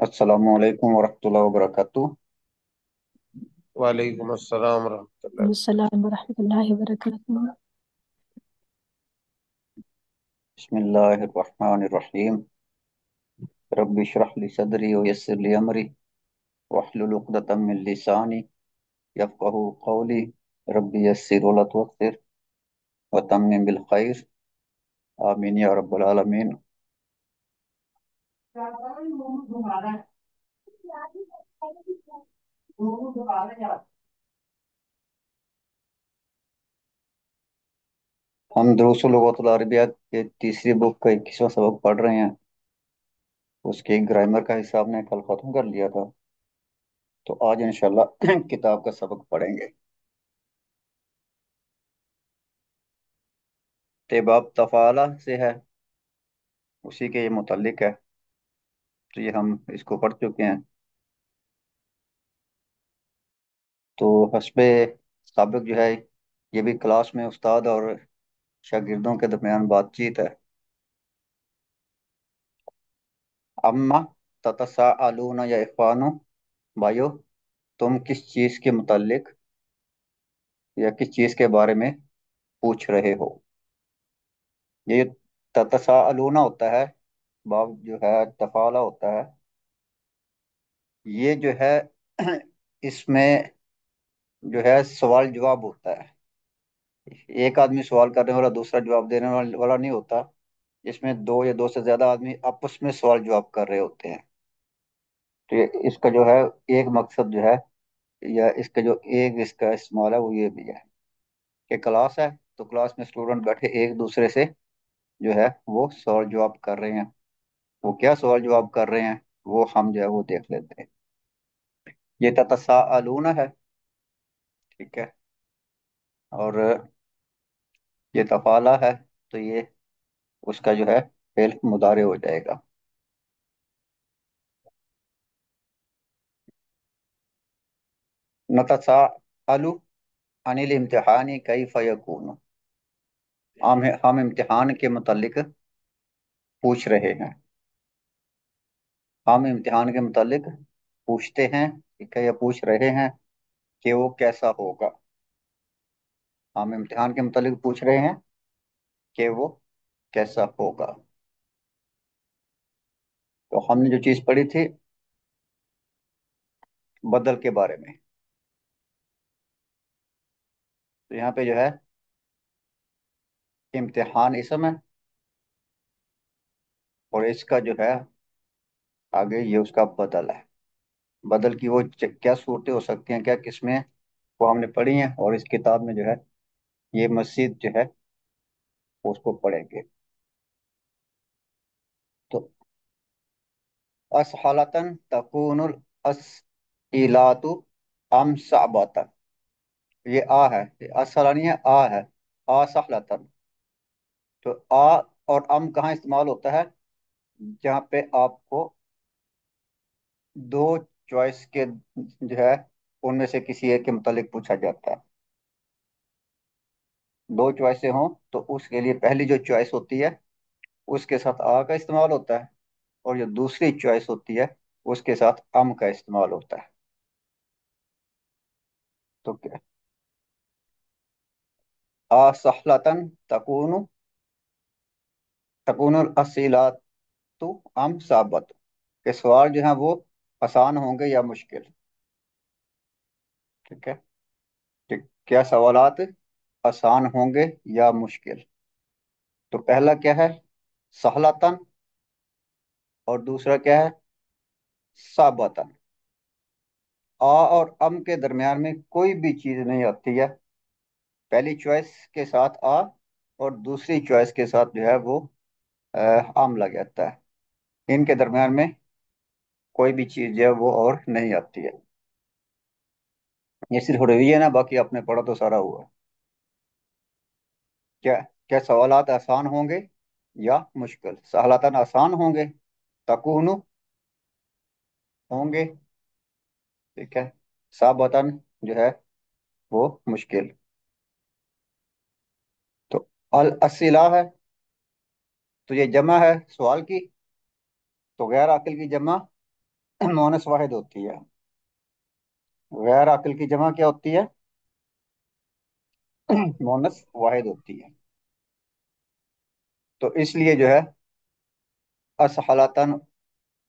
अस्सलाम वालेकुम वरहमतुल्लाहि वबरकातुह। वालेकुम अस्सलाम रहमतुल्लाह। अस्सलाम वरहमतुल्लाहि वबरकातुहू। बिस्मिल्लाहिर्रहमानिर्रहीम। रब्बि इश्रह ली सदरी व यस्सिर ली अमरी वहलुल उक़दतम मिन लिसानी यफ़क़हू क़ौली। रब्बि यस्सिर व ला तुअस्सिर व तम्मिम बिल खैर। आमीन या रब्बल आलमीन। हम दुरूसुल लुग़ातिल अरबिया के तीसरी बुक का 21वां सबक पढ़ रहे हैं। उसके ग्रामर का हिसाब ने कल खत्म कर लिया था, तो आज इंशाल्लाह किताब का सबक पढ़ेंगे। तेबाब तफ़ाला से है, उसी के ये मुतल्लिक है। तो ये हम इसको पढ़ चुके हैं। तो हस्बे साबिक जो है, ये भी क्लास में उस्ताद और शागिर्दों के दरमियान बातचीत है। अम्मा ततसाअलूना या इख्वानो, भाइयों तुम किस चीज के मुतल्लिक या किस चीज के बारे में पूछ रहे हो। ये ततसाअलूना होता है, बाब जो है तफाला होता है। ये जो है इसमें जो है सवाल जवाब होता है। एक आदमी सवाल करने वाला दूसरा जवाब देने वाला नहीं होता। इसमें दो या दो से ज्यादा आदमी आपस में सवाल जवाब कर रहे होते हैं। तो ये इसका जो है एक मकसद जो है, या इसका जो एक इसका इस्तेमाल है वो ये भी है कि क्लास है, तो क्लास में स्टूडेंट बैठे एक दूसरे से जो है वो सवाल जवाब कर रहे हैं। वो क्या सवाल जवाब कर रहे हैं वो हम जो है वो देख लेते हैं। ये ततसाअलूना है, ठीक है। और ये तफाला है, तो ये उसका जो है फेल मुदारे हो जाएगा। नतसाअलु अनिल इम्तिहानी कैफ यकून। हम इम्तिहान के मुतालिक पूछ रहे हैं। हम इम्तिहान के मुतालिक पूछते हैं, ठीक है, या पूछ रहे हैं कि वो कैसा होगा। हम इम्तिहान के मुतालिक पूछ रहे हैं कि वो कैसा होगा। तो हमने जो चीज पढ़ी थी बदल के बारे में, तो यहाँ पे जो है इम्तिहान इसम है, और इसका जो है आगे ये उसका बदल है। बदल की वो क्या सूरतें हो सकती हैं, क्या किस्में हैं, वो हमने पढ़ी हैं, और इस किताब में जो है ये मस्जिद जो है उसको पढ़ेंगे। तो असहलतन तकूनुल असइलातु अम सअबतन। ये आ है, ये असला नहीं है, आ है। असहलतन, तो आ और अम कहाँ इस्तेमाल होता है, जहाँ पे आपको दो चॉइस के जो है उनमें से किसी एक के मुतालिक पूछा जाता है। दो चॉइसें हों तो उसके लिए पहली जो चॉइस होती है उसके साथ आ का इस्तेमाल होता है, और जो दूसरी चॉइस होती है उसके साथ अम का इस्तेमाल होता है। तो क्या, असहलतन तकूनु तकूनुल असीलातु अम साबत, के सवाल जो है वो आसान होंगे या मुश्किल, ठीक है। ठीक, क्या सवालात आसान होंगे या मुश्किल। तो पहला क्या है, सहलतन, और दूसरा क्या है, साबतन। आ और अम के दरमियान में कोई भी चीज नहीं आती है। पहली चॉइस के साथ आ और दूसरी चॉइस के साथ जो है वो अ, अम लग जाता है। इनके दरमियान में कोई भी चीज जो है वो और नहीं आती है। ये सिर्फ रिवीजन है, बाकी आपने पढ़ा तो सारा हुआ। क्या, क्या सवालात आसान होंगे या मुश्किल। सहलतन आसान होंगे, तकूनु होंगे, ठीक है। साबतन जो है वो मुश्किल। तो अल असिला है, तो ये जमा है सवाल की, तो गैर आकिल की जमा मोनस वाहिद होती है। गैर अक्ल की जमा क्या होती है? मोनस वाहिद होती है। तो इसलिए जो है असहलतन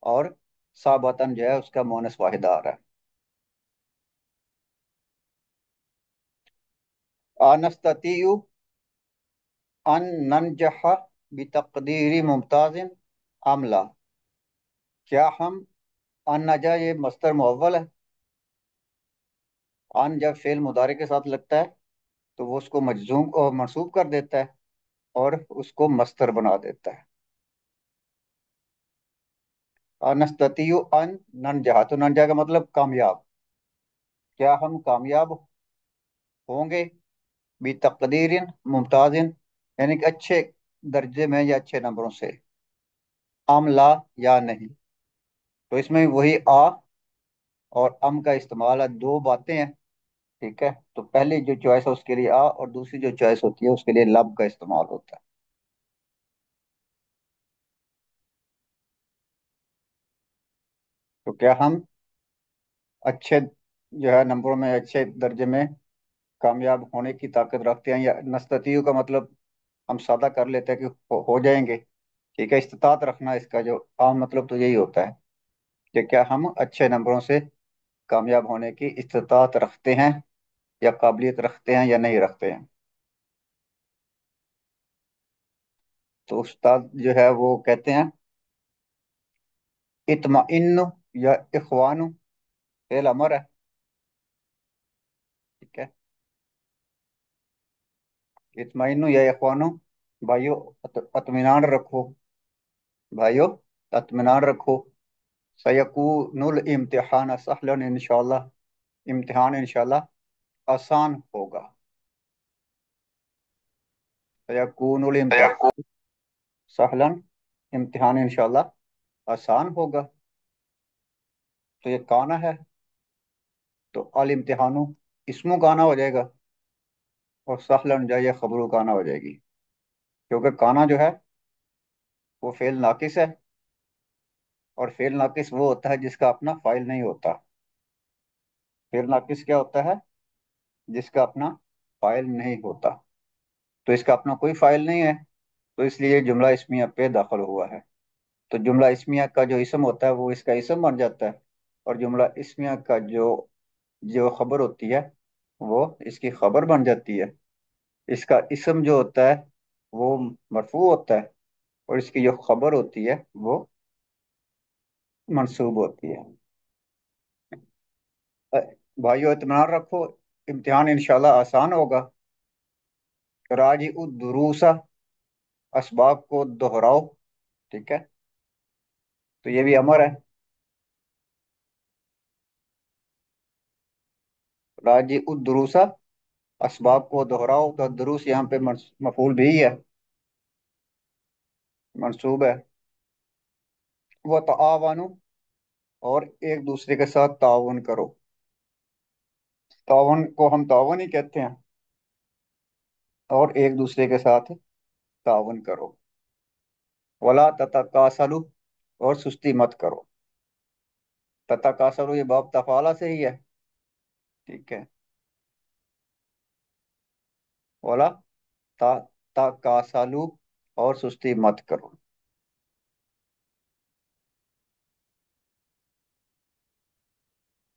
और साबतन जो है उसका मोनस वाहिद आ रहा है। अनस्ततियु अन ननजह बितकदीरी मुमताजिन अमला। क्या हम अन नजा, ये मस्तर मुअव्वल है। अन जब फेल मुदारे के साथ लगता है तो वो उसको मजजूम और मंसूब कर देता है और उसको मस्तर बना देता है। अनस्ततियु अन ननजह, तो ननजह का मतलब कामयाब। क्या हम कामयाब होंगे बितकदीरिन मुमताजिन, यानी कि अच्छे दर्जे में या अच्छे नंबरों से। अम ला, या नहीं। तो इसमें वही आ और अम का इस्तेमाल है, दो बातें हैं। ठीक है, तो पहली जो चॉइस है उसके लिए आ, और दूसरी जो चॉइस होती है उसके लिए लब का इस्तेमाल होता है। तो क्या हम अच्छे जो है नंबरों में, अच्छे दर्जे में कामयाब होने की ताकत रखते हैं, या नस्ततीयु का मतलब हम सादा कर लेते हैं कि हो जाएंगे। ठीक है, इस्तात रखना इसका जो आम मतलब तो यही होता है कि क्या हम अच्छे नंबरों से कामयाब होने की इस्तात रखते हैं, या काबिलियत रखते हैं, या नहीं रखते हैं। तो उस्ताद जो है वो कहते हैं इत्माइन्नु या इखवानु, फेल अमर है। ठीक है, इत्माइन्नु या इखवानु, भाइयों अत्मीनान रखो। भाइयों अत्मीनान रखो। सयकूनुल इम्तिहान सहलन इंशाल्लाह, इम्तिहान इंशाल्लाह आसान होगा। सयकूनुल इम्तिहान सहलन, इम्तिहान इंशाल्लाह आसान होगा। तो ये काना है, तो अल इम्तिहानु इसमु काना हो जाएगा, और सहलन जो है ये खबरू काना हो जाएगी। क्योंकि काना जो है वो फेल नाकिस है, और फेल नाकिस वो होता है जिसका अपना फाइल नहीं होता। फेल नाकिस क्या होता है? जिसका अपना फाइल नहीं होता। तो इसका अपना कोई फाइल नहीं है, तो इसलिए जुमला इस्मिया पे दाखिल हुआ है। तो जुमला इस्मिया का जो इसम होता है वो इसका इसम बन जाता है, और जुमला इस्मिया का जो जो खबर होती है वो इसकी खबर बन जाती है। इसका इसम जो होता है वो मरफू होता है, और इसकी जो खबर होती है वो मंसूब होती है। अ, भाइयों इत्मीनान रखो, इम्तिहान इंशाल्लाह आसान होगा। राजी उद दुरूसा, असबाब को दोहराओ। ठीक है, तो ये भी अमर है। राजी उद दुरूसा, असबाब को दोहराओ, तो दुरूस यहाँ पे मफूल भी है, मंसूब है। वह तावानु, और एक दूसरे के साथ ताउन करो। ताउन को हम ताउन ही कहते हैं, और एक दूसरे के साथ ताउन करो। वला ततकासलु, और सुस्ती मत करो। ततकासलु ये बाब तफाला से ही है। ठीक है, वला तकासलु, और सुस्ती मत करो।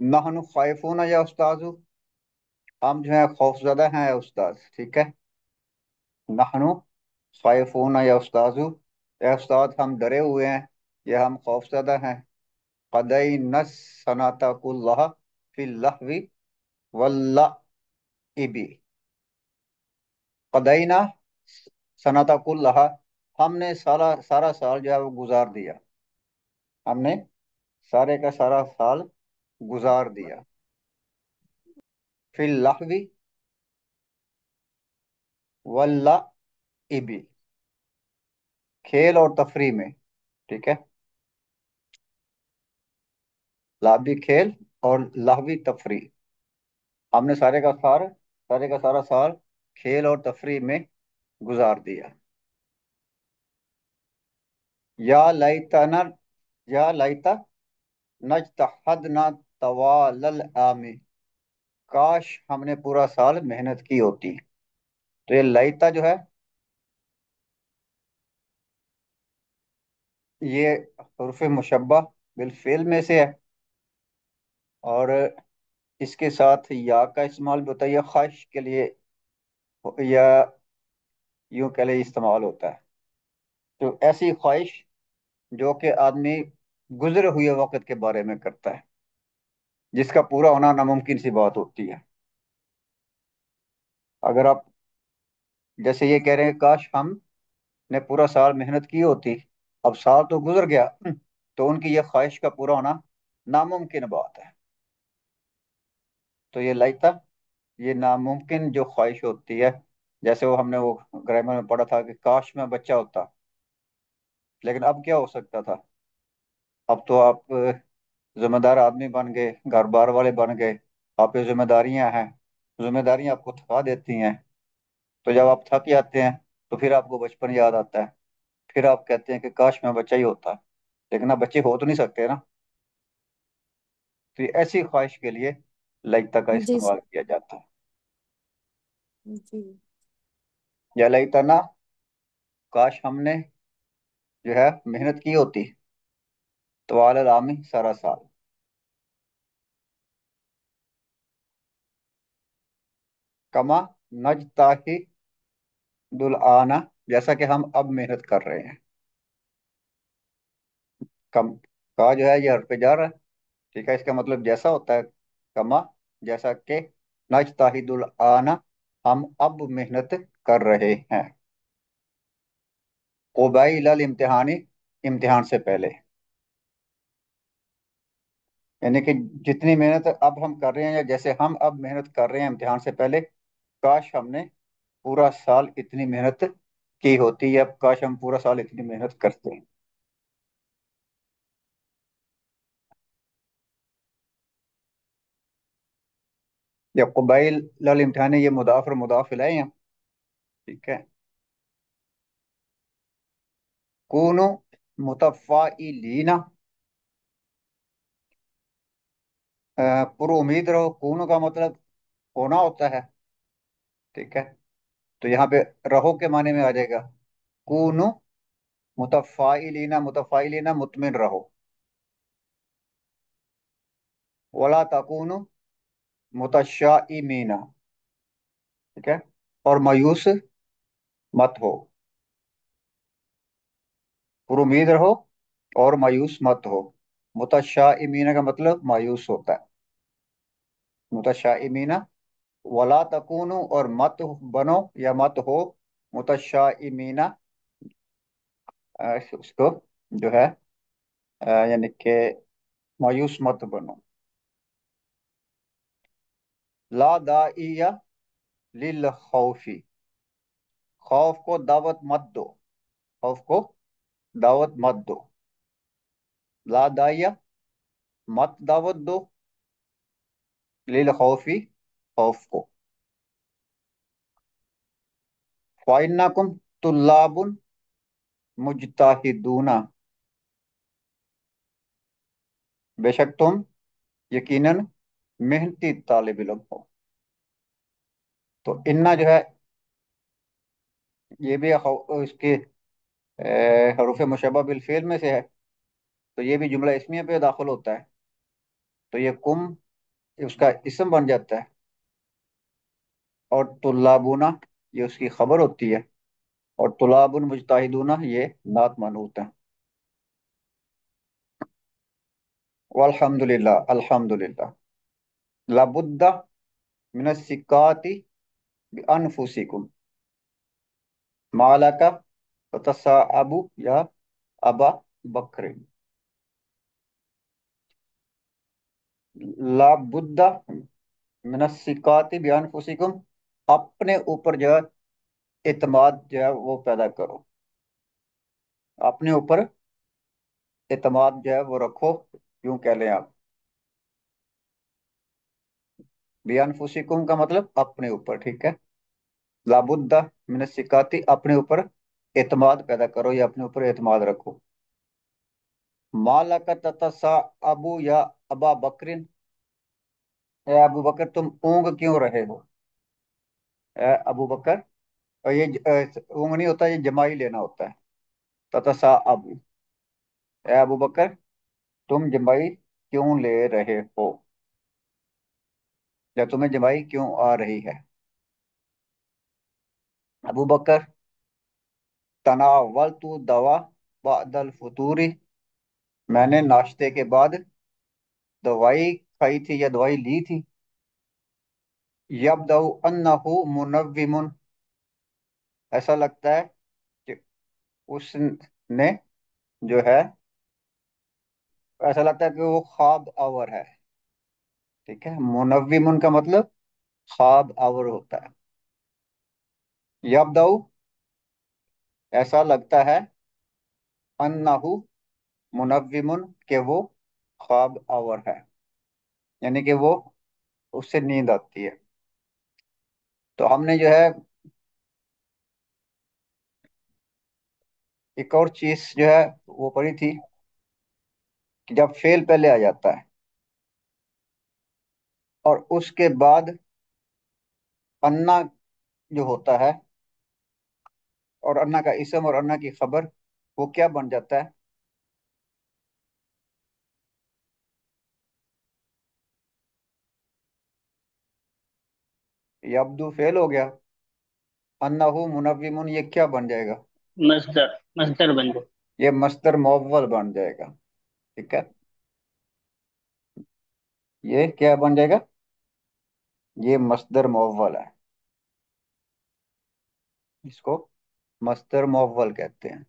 नहनु खाइफून या उस्ताजु, हम जो है खौफजदा हैं या उस्ताद। ठीक है, नहनु खाइफून या उस्ताजु, या उस्ताद हम डरे हुए हैं या हम खौफजदा हैं। कदई नस सनाता कुल्लाह फिल लहवी वल्लइबी। कदईना सनाता कुल्लाह, हमने सारा सारा साल जो है वो गुजार दिया। हमने सारे का सारा साल गुजार दिया। फिल लहवी वल्लइबी, खेल और तफरी में। ठीक है, लाभी खेल और लाहवी तफरी। हमने सारे का सारा साल खेल और तफरी में गुजार दिया। या लाइता ना, या लाइता नजतहदना तवालल आमी, काश हमने पूरा साल मेहनत की होती। तो ये लईता जो है, ये हुर्फ मुशब्बा बिल फेल में से है, और इसके साथ या का इस्तेमाल भी होता है, या ख्वाहिश के लिए, या यूं कह ले इस्तेमाल होता है। तो ऐसी ख्वाहिश जो कि आदमी गुजरे हुए वक्त के बारे में करता है, जिसका पूरा होना नामुमकिन सी बात होती है। अगर आप जैसे ये कह रहे हैं, काश हमने पूरा साल मेहनत की होती, अब साल तो गुजर गया, तो उनकी ये ख्वाहिश का पूरा होना नामुमकिन बात है। तो ये लाइता, ये नामुमकिन जो ख्वाहिश होती है, जैसे वो हमने वो ग्रामर में पढ़ा था कि काश में बच्चा होता, लेकिन अब क्या हो सकता था। अब तो आप जिम्मेदार आदमी बन गए, घर बार वाले बन गए, आप पे जिम्मेदारियां हैं, जिम्मेदारियां आपको थका देती हैं। तो जब आप थक जाते हैं, तो फिर आपको बचपन याद आता है, फिर आप कहते हैं कि काश मैं बच्चा ही होता। लेकिन अब बच्चे हो तो नहीं सकते ना। तो ये ऐसी ख्वाहिश के लिए लइता का जी इस्तेमाल किया जाता है। जी। या लइता ना, काश हमने जो है मेहनत की होती, तो आलल आमी सारा साल। कमा नजताही दुल आना, जैसा कि हम अब मेहनत कर रहे हैं। कम का जो है ये हर्फ जार है, ठीक है। इसका मतलब जैसा होता है, कमा जैसा कि, नजताहिदुल आना हम अब मेहनत कर रहे हैं, कुबैल इम्तिहानी इम्तिहान से पहले। यानी कि जितनी मेहनत अब हम कर रहे हैं, या जैसे हम अब मेहनत कर रहे हैं इम्तिहान से पहले, काश हमने पूरा साल इतनी मेहनत की होती, या काश हम पूरा साल इतनी मेहनत करते हैं। या कुबैल लल इम्तिहानी, ये मुदाफ और मुदाफ इलैहि हैं, ठीक है। कूनो मुतफ़ाइलीना, पुर उम्मीद रहो। कूनो का मतलब होना होता है, ठीक है। तो यहाँ पे रहो के माने में आ जाएगा कूनो मुतफ़ाइलीना, मुतफ़ाइलीना मुतमिन रहो। वला तकूनो मुतशाइमीना, ठीक है। और मायूस मत हो, पुर उम्मीद रहो और मायूस मत हो। मुतशाइमीना का मतलब मायूस होता है, मुतशाइमीना। वला तकूनो और मत बनो या मत हो, मुतशाइमीना, उसको जो है यानी कि मायूस मत बनो। ला दाइया लिल खौफी, खौफ को दावत मत दो, खौफ को दावत मत दो। ला दाइया मत दावत दो, लिल खौफी खौफ को। फाइन्नाकुम तुल्लाबुन मुजताहिदूना, बेशक तुम यकीनन मेहनती तालिब इल्म हो। तो इन्ना जो है, ये भी इसके हरूफ मुशब्बह बिल फेल में से है, तो ये भी जुमला इसमिया पे दाखिल होता है। तो ये कुम उसका इसम बन जाता है, और तुल्लाबुना ये उसकी खबर होती है, और तुलाबुन मुजताहिदूना ये नात मनूत है। वल्हम्दुलिल्लाह, अल्हम्दुलिल्लाह। लाबुद्दा मिनस सिकाती बिअनफुसिकुम, मालाका ततसाअबु या अबा बकर। लाबुद्दा मिनस सिकाती बिअनफुसिकुम, अपने ऊपर जो है इत्मीद जो है वो पैदा करो, अपने ऊपर इत्मीद जो है वो रखो, यूं कह लें आप। बिअनफुसिकुम का मतलब अपने ऊपर, ठीक है। लाबुद्दा मिन सिकाती, अपने ऊपर एतमाद पैदा करो या अपने ऊपर एतमाद रखो। मालक ततसा अबू या अबा बकरिन, ए अबू बकर तुम ऊँग क्यों रहे हो। ए अबू बकर, और ये ऊँग नहीं होता, ये जमाई लेना होता है। ततसा अबू, ए अबू बकर तुम जमाई क्यों ले रहे हो, या तुम्हें जमाई क्यों आ रही है। अबू बकर तनावल तू दवा बदल फतूरी, मैंने नाश्ते के बाद दवाई खाई थी या दवाई ली थी। यबदउ अन्नहु मुनव्विमुन, ऐसा लगता है कि उसने जो है, ऐसा लगता है कि वो ख्वाब आवर है। ठीक है, मुनव्विमुन का मतलब ख्वाब आवर होता है। यबदउ, ऐसा लगता है, अन्नहु मुनव्विमुन, के वो ख्वाब आवर है, यानी कि वो, उससे नींद आती है। तो हमने जो है एक और चीज जो है वो पढ़ी थी कि जब फेल पहले आ जाता है और उसके बाद अन्ना जो होता है, और अन्ना का इसम और अन्ना की खबर, वो क्या बन जाता है। ये अब्दू फेल हो गया, अन्नहु मुनव्विमुन ये क्या बन जाएगा। मस्दर, मस्दर बन जाए। ये मस्दर मुअव्वल बन जाएगा। ठीक है, ये क्या बन जाएगा, ये मस्दर मुअव्वल है, इसको मस्दर मुअव्वल कहते हैं।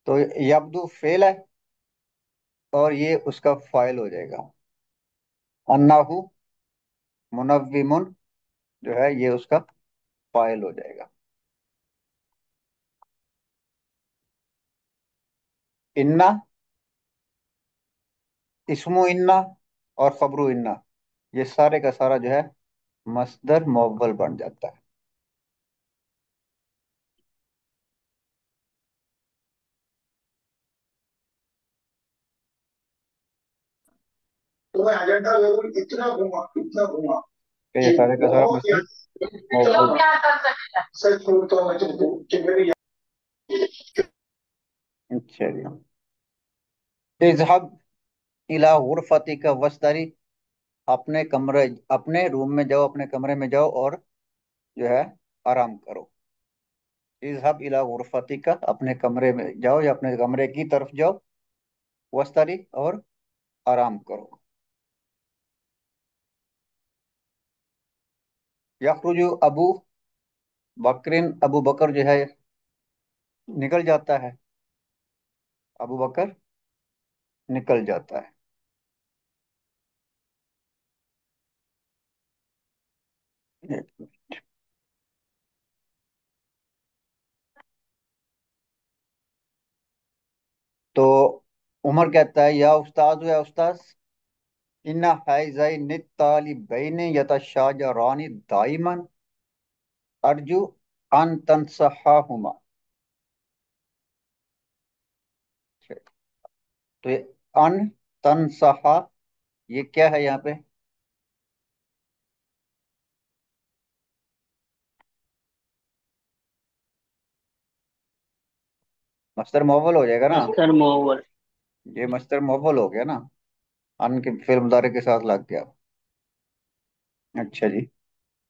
तो यब्दू फेल है और ये उसका फाइल हो जाएगा। अन्नाहु मुनव्विमुन जो है ये उसका फाइल हो जाएगा। इन्ना, इस्मु इन्ना और खबरू इन्ना, ये सारे का सारा जो है मस्दर मुअव्वल बन जाता है। तो मैं अजेंडा लेवल इतना घूमा तो ये कि सारे का सारा बहुत मस्दर मुअव्वल। सच बोलूं तो मैं तुमको कि मेरी अच्छा जी, इज़हब इला गुरफतिका वस्तारी, अपने कमरे, अपने रूम में जाओ, अपने कमरे में जाओ और जो है आराम करो। इज़हब इला गुरफतिका, अपने कमरे में जाओ या अपने कमरे की तरफ जाओ, वस्तारी और आराम करो। यखरुजु अबू बकरिन, अबू बकर जो है निकल जाता है, अबू बकर निकल जाता है। तो उमर कहता है, या उस्ताद, या उस्ताद, इन्ना हाइज़ैनि तालिबैनि यतशाजरानि दाइमन अर्जू अन तंसहाहुमा। तो ये अन तंसहा, ये क्या है यहाँ पे। मस्तर मोवल हो जाएगा ना, मस्तर मोअव्वल। ये मस्तर मोवल हो गया ना, अन के फिर मुदारे के साथ लग गया। अच्छा जी,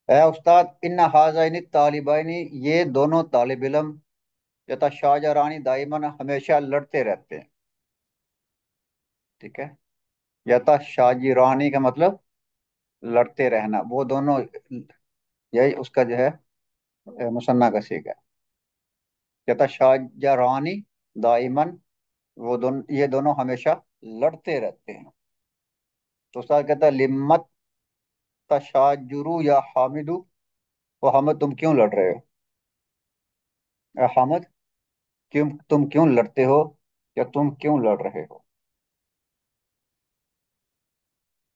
ए उस्ताद, इन हाज़ैनि तालिबैनि, ये दोनों तालिब इल्म, यतशाजरानी दाइमन, हमेशा लड़ते रहते हैं। ठीक है, यतशाजिरानी का मतलब लड़ते रहना, वो दोनों, यही उसका जो है मुसन्ना का सीगा है। यतशाजरानी दाइमन, वो दोनों, ये दोनों हमेशा लड़ते रहते हैं। तो उस्ताद कहता है, लिम्मत तशाजुरु या हामिदु, वो हामिद तुम क्यों लड़ रहे हो। हामिद, क्यों, तुम क्यों लड़ते हो, या तुम क्यों लड़ रहे हो।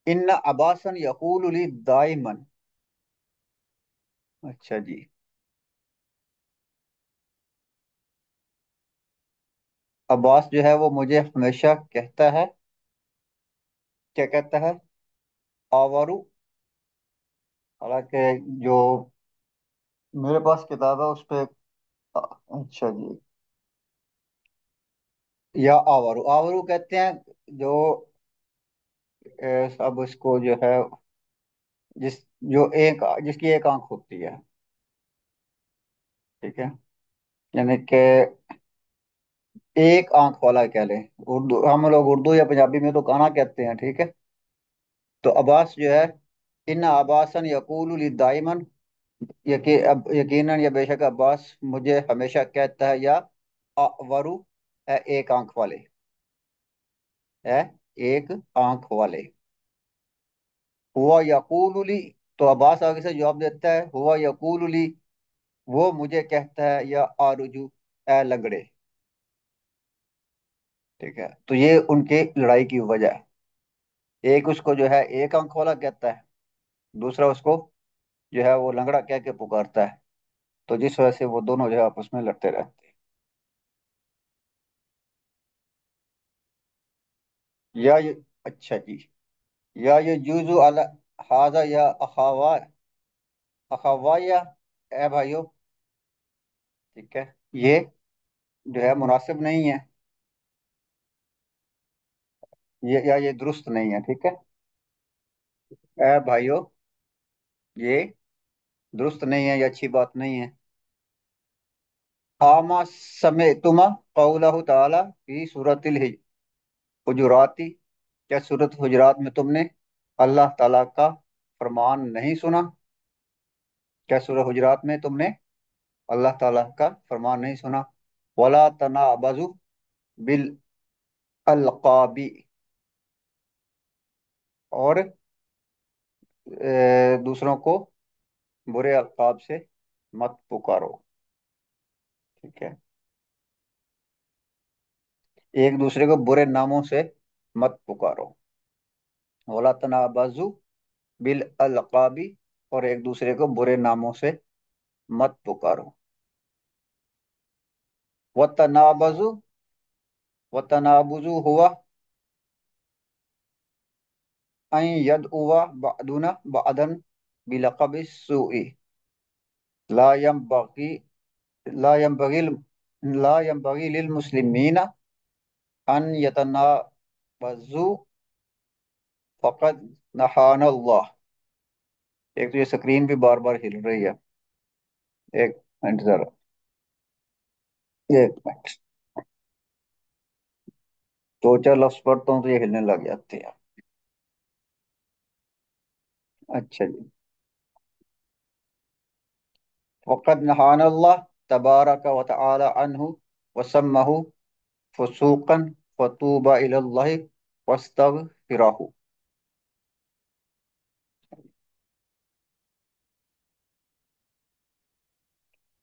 इन अबासन यकूल ली दाइमन, अच्छा जी। अब्बास जो है वो मुझे हमेशा कहता है, क्या कहता है? आवारू। हालांकि जो मेरे पास किताब है उस पे अच्छा जी। या आवारू, आवारू कहते हैं जो अब इसको जो है, जिस जो एक जिसकी एक आंख होती है, ठीक है, यानी कि एक आंख वाला कह लें। उर्दू, हम लोग उर्दू या पंजाबी में तो काना कहते हैं, ठीक है। तो अब्बास जो है, इन अब्बासन यकूलु दाइमन, यकीनन या बेशक अब्बास मुझे हमेशा कहता है, या अवरु है एक आंख वाले, है एक आंख वाले। हुआ यकूलुली, तो अब्बास आगे से जवाब देता है, हुआ यकूलुली, वो मुझे कहता है, या आरुजु ए लंगड़े। ठीक है, तो ये उनके लड़ाई की वजह है। एक उसको जो है एक आंख वाला कहता है, दूसरा उसको जो है वो लंगड़ा कह के पुकारता है। तो जिस वजह से वो दोनों जो है आपस में लड़ते रहते हैं। या ये, अच्छा जी। या ये जूजु अला हाजा या अखावा, अखावाया, ए भाइयों, ठीक है, ये जो है मुनासिब नहीं है, ये या ये दुरुस्त नहीं है, ठीक है। ए भाइयों, ये दुरुस्त नहीं है, ये अच्छी बात नहीं है। आमा समय तुमा कौलहु ताला फी सूरतिल हुजुराती, क्या सूरत हुजुरात में तुमने अल्लाह ताला का फरमान नहीं सुना? क्या सूरत हुजुरात में तुमने अल्लाह ताला का फरमान नहीं सुना? वला तनाबजु बिल अलकाबी, और दूसरों को बुरे अलकाब से मत पुकारो, ठीक है। एक दूसरे को बुरे नामों से मत पुकारो। वला तनाबजु बिल अलकाबी, और एक दूसरे को बुरे नामों से मत पुकारो। वतनाबजु, वतनाबुजु हुआ अन यदउवा बअदुना बअदन बिलक़बि सुई, ला यंबगी, ला यंबगी, ला यंबगी लिल मुस्लिमीना अन यतनाबजु फ़क़द नहाना अल्लाह। एक तो ये स्क्रीन भी बार बार हिल रही है। एक मिनट जरा, एक मिनट। दो चार लफ्ज पढ़ता हूँ तो ये हिलने लग जाती है। अच्छा जी। फ़क़द नहाना अल्लाह तबारक व तआला अन्हु वसम्महु फुसूकन फतूबा इलल्लाहि वस्तगफिरहु।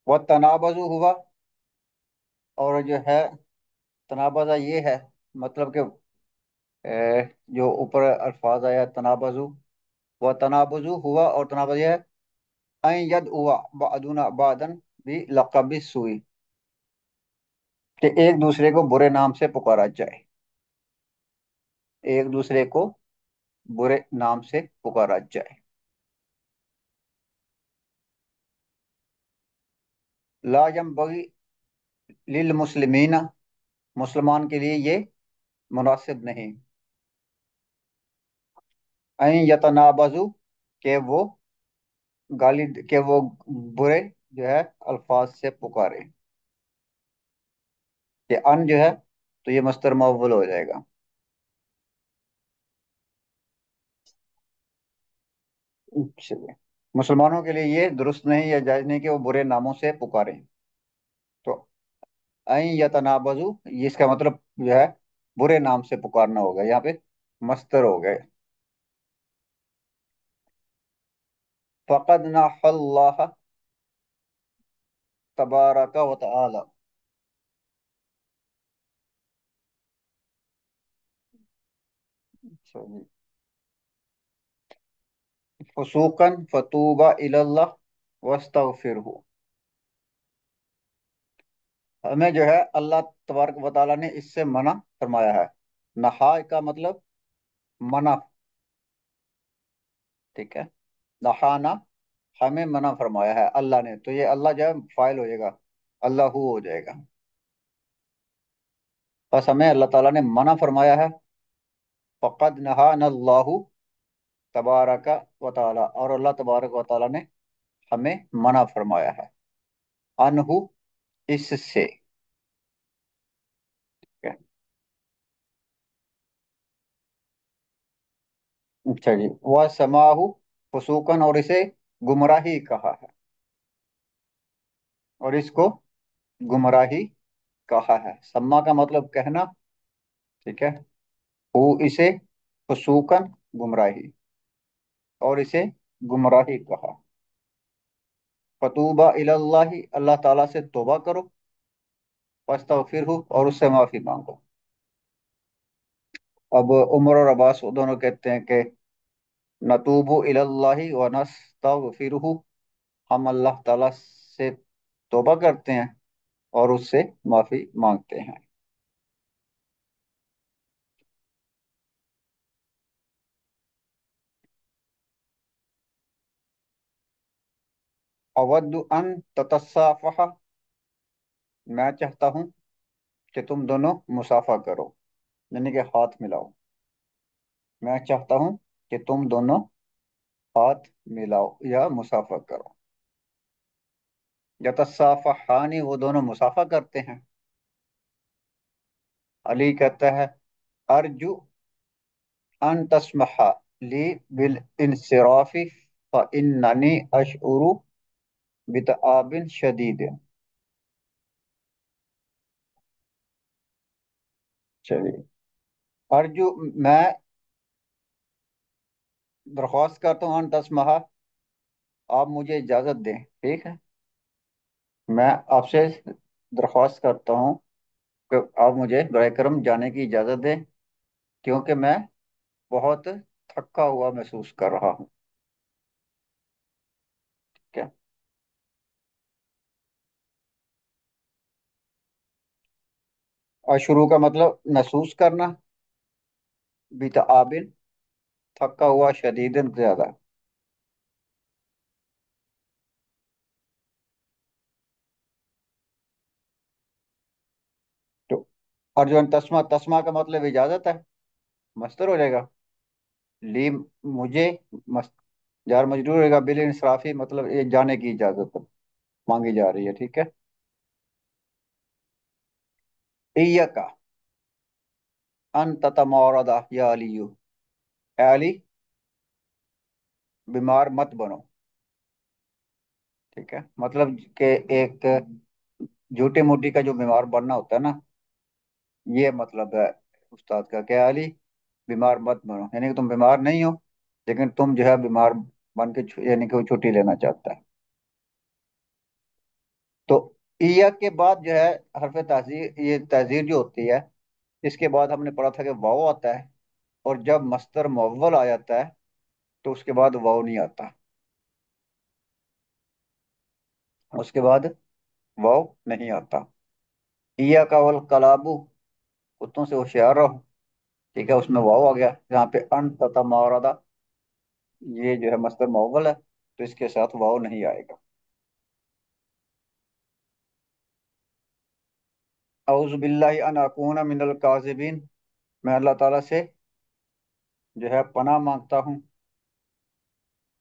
व तनाबजु हुआ, और जो है तनाबजा ये है, मतलब कि जो ऊपर अल्फाज आया तनाबजु, व तनाबजु हुआ, और तनाबज ये है अन यद हुआ बादुना बादन भी लक़बी सुई, कि एक दूसरे को बुरे नाम से पुकारा जाए, एक दूसरे को बुरे नाम से पुकारा जाए। ला यंबगी लिल मुस्लिमीना, मुसलमान के लिए ये मुनासिब नहीं, अन यतनाबजु, के वो गाली, के वो बुरे जो है अल्फाज से पुकारे। कि अन जो है तो ये मस्तर मुअव्वल हो जाएगा। चलिए, मुसलमानों के लिए ये दुरुस्त नहीं या जायज नहीं कि वो बुरे नामों से पुकारें। तो अन यतनाबजु, ये इसका मतलब जो है बुरे नाम से पुकारना होगा यहाँ पे, मस्तर हो गए। फकद नहल्लाह तबारक व तआला, फसूकन फतूबा इलल्लाह, वस्तगफिरहु। हमें जो है अल्लाह तबारक व तआला ने इससे मना फरमाया है। नहा का मतलब मना। ठीक है। नहाना, हमें मना फरमाया है अल्लाह ने, तो ये अल्लाह जो है फाइल हो जाएगा, अल्लाह हो जाएगा। बस हमें अल्लाह ताला ने मना फरमाया है। फ़क़द नहाना अल्लाहु तबारक व तआला, और अल्लाह तबारक व तआला ने हमें मना फरमाया है। अनहु, इससे। ठीक है। अच्छा जी। वह समाहु फुसूकन, और इसे गुमराही कहा है, और इसको गुमराही कहा है। सम्मा का मतलब कहना। ठीक है। हु, इसे, फुसूकन, गुमराही, और इसे गुमराही कहा। फतूबा इलल्लाहि, अल्लाह ताला से तौबा करो। वस्तगफिरहु, और उससे माफी मांगो। अब उमर और अब्बास दोनों कहते हैं कि नतूबु इलल्लाहि व नस्तगफिरुहु, हम अल्लाह ताला से तौबा करते हैं और उससे माफी मांगते हैं। अवद्दु अन ततस्साफ़ह, मैं चाहता हूँ कि तुम दोनों मुसाफा करो, यानी कि हाथ मिलाओ। मैं चाहता हूँ कि तुम दोनों हाथ मिलाओ या मुसाफा करो। यतस्साफ़हानी, वो दोनों मुसाफा करते हैं। अली कहता है अर्जु अन तस्महा ली बिल इंसिराफी फइन्ननी अशउरु बितआबिन शदीद। चलिए। अर्जु, मैं दरख्वास्त करता हूँ, अन तस्महा, आप मुझे इजाजत दें। ठीक है। मैं आपसे दरख्वास्त करता हूँ कि आप मुझे बरए करम जाने की इजाजत दें, क्योंकि मैं बहुत थका हुआ महसूस कर रहा हूँ। क्या। अशुरू का मतलब महसूस करना, बितआबिन, थका हुआ, शदीदन, ज्यादा। तो अर्जुन तस्मा, तस्मा का मतलब इजाजत है, मस्तर हो जाएगा। ली, मुझे, मस्त, जार मजरूर रहेगा। बिल इंसराफी मतलब ये जाने की इजाजत मांगी जा रही है। ठीक है। इय्याका अन ततमारदा या अलीयू, ए अली, बीमार मत बनो। ठीक है। मतलब कि एक झूठी मूठी का जो बीमार बनना होता है ना, ये मतलब है उस्ताद का, क्या अली, बीमार मत बनो, यानी कि तुम बीमार नहीं हो, लेकिन तुम जो है बीमार बन के यानी कि वो छुट्टी लेना चाहता है। तो ईया के बाद जो है हरफ ताजीर, ये ताजीर जो होती है, इसके बाद हमने पढ़ा था कि वाव आता है, और जब मस्तर मुअव्वल आ जाता है तो उसके बाद वाव नहीं आता। उसके बाद वाव नहीं आता। ईया का वल कलाबू, कुत्तों से होशियार रहो। ठीक है। उसमें वाव आ गया, यहाँ पे अन तथा मावरादा, ये जो है मस्तर मुअव्वल है, तो इसके साथ वाव नहीं आएगा। औज़ु बिल्लाहि अन अकूना मिनल काज़िबीन, मैं अल्लाह ताला से जो है पनाह मांगता हूँ।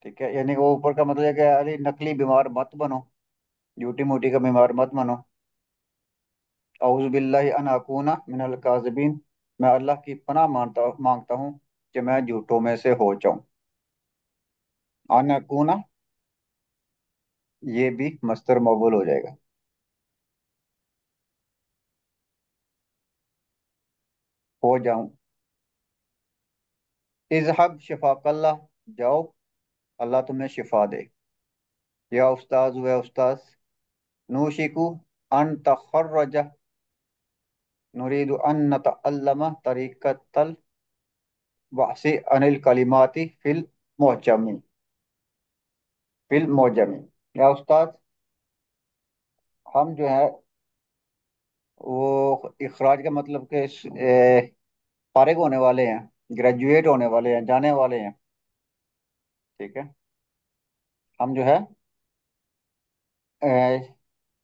ठीक है। यानी कि वो ऊपर का मतलब है कि अली नकली बीमार मत बनो, झूठी मूठी का बीमार मत बनो। औज़ु बिल्लाहि अन अकूना मिनल काज़िबीन, मैं अल्लाह की पनाह मांगता मांगता हूँ कि मैं झूठों में से हो जाऊं। अन अकूना, ये भी मस्तर मौबूल हो जाएगा, हो जाऊं। इजहब शिफाकल्ला, जाओ, अल्लाह तुम्हें शिफा दे। या उस्ताज, व उस्ताज, नूशिकु अन तखर्रज, नुरीदु अन नतअल्लम तरीक़तल बहसी अनिल कलिमाती फिल मोहजमी, फिल मोजमी। या उस्ताद, हम जो है वो इखराज का मतलब कि फारिग होने वाले हैं, ग्रेजुएट होने वाले हैं, जाने वाले हैं। ठीक है। हम जो है अ,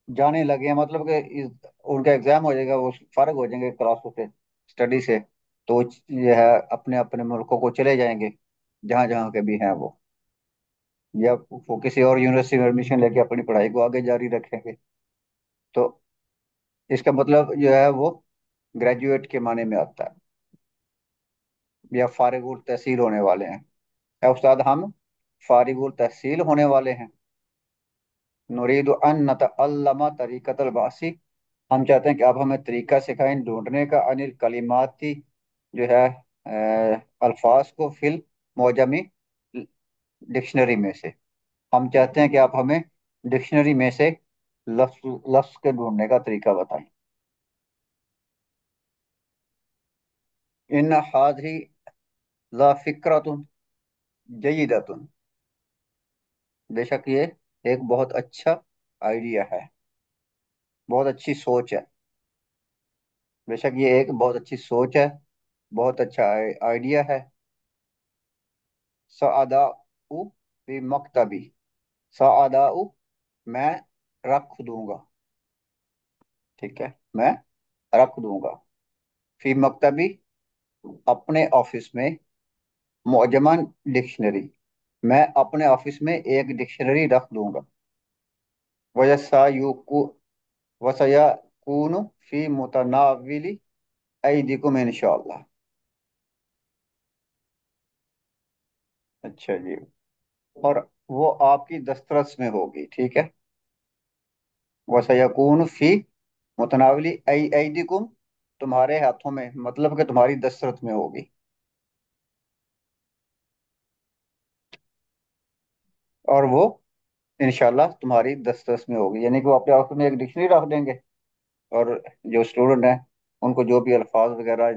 जाने लगे हैं, मतलब कि उनका एग्जाम हो जाएगा, वो फारिग हो जाएंगे क्लासों से, स्टडी से। तो ये है, अपने अपने मुल्कों को चले जाएंगे, जहाँ जहाँ के भी हैं वो, या वो किसी और यूनिवर्सिटी में एडमिशन लेके अपनी पढ़ाई को आगे जारी रखेंगे। तो इसका मतलब जो है वो ग्रेजुएट के माने में आता है, या फारिगुल तहसील होने वाले हैं। या उस्ताद, हम फारिगुल तहसील होने वाले हैं। नुरीदु अन नतअल्लम तरीक़तल बासी, हम चाहते हैं कि आप हमें तरीका सिखाएं ढूंढने का, अनिल कलिमाती, जो है अल्फाज को, फिल मौजमी, डिक्शनरी में से। हम चाहते हैं कि आप हमें डिक्शनरी में से लफ्ज लफ्ज के ढूंढने का तरीका बताएं। इन हाजी ला फिक्रतुन जयीदतुन, बेशक ये एक बहुत अच्छा आइडिया है, बहुत अच्छी सोच है। बेशक ये एक बहुत अच्छी सोच है, बहुत अच्छा आइडिया है। सअदाउ फी मकतबी, सअदाउ, मैं रख दूंगा। ठीक है, मैं रख दूंगा। फी मकतबी, अपने ऑफिस में। मौजमन, डिक्शनरी, मैं अपने ऑफिस में एक डिक्शनरी रख दूंगा। वयसायुकु वसयकूनु फी मुतनाविली ऐदिकुम इंशाअल्लाह। अच्छा जी। और वो आपकी दस्तरस में होगी, ठीक है। वसयकून फी मुतनावली ऐदिकुम, तुम्हारे हाथों में, मतलब कि तुम्हारी दस्तरस में होगी। और वो इंशाल्लाह तुम्हारी दस्तरस में होगी, यानी कि वो अपने हाथों में एक डिक्शनरी रख देंगे। और जो स्टूडेंट हैं, उनको जो भी अल्फाज वगैरह,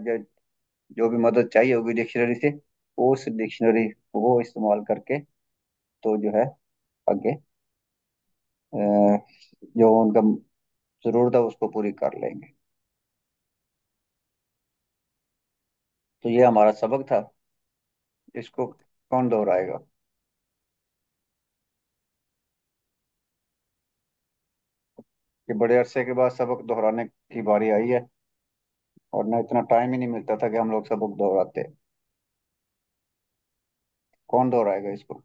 जो भी मदद चाहिए होगी डिक्शनरी से, वो उस डिक्शनरी को इस्तेमाल करके, तो जो है आगे जो उनका जरूरत है उसको पूरी कर लेंगे। तो ये हमारा सबक था, इसको कौन दोहराएगा? कि बड़े अरसे के बाद सबक दोहराने की बारी आई है, और ना इतना टाइम ही नहीं मिलता था कि हम लोग सबक दोहराते। कौन दोहराएगा इसको?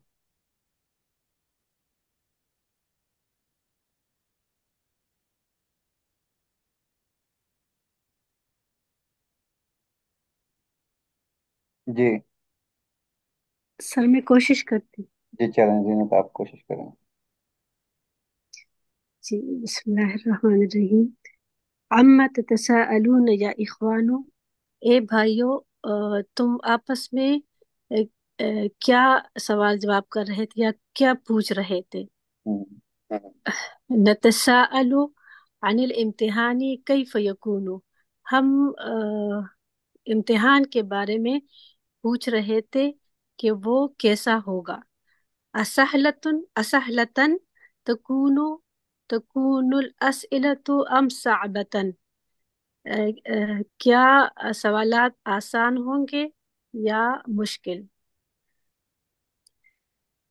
जी। सर मैं कोशिश करती हूँ। जी चलें जी, तो आप कोशिश करें। जी, बिस्मिल्लाहिर्रहमानिर्रहीम। अम्मा ततसाअलून या इख्वानो, ए भाइयों, तुम आपस में क्या सवाल जवाब कर रहे थे या क्या पूछ रहे थे? हम्म। नतसाअलु अनिल इम्तिहानी कैफ यकूनु, हम इम्तिहान के बारे में पूछ रहे थे कि वो कैसा होगा। असहलतुन असहलतन तकूनु तकूनुल अस्इलतु अम सअबतन, क्या सवालात आसान होंगे या मुश्किल।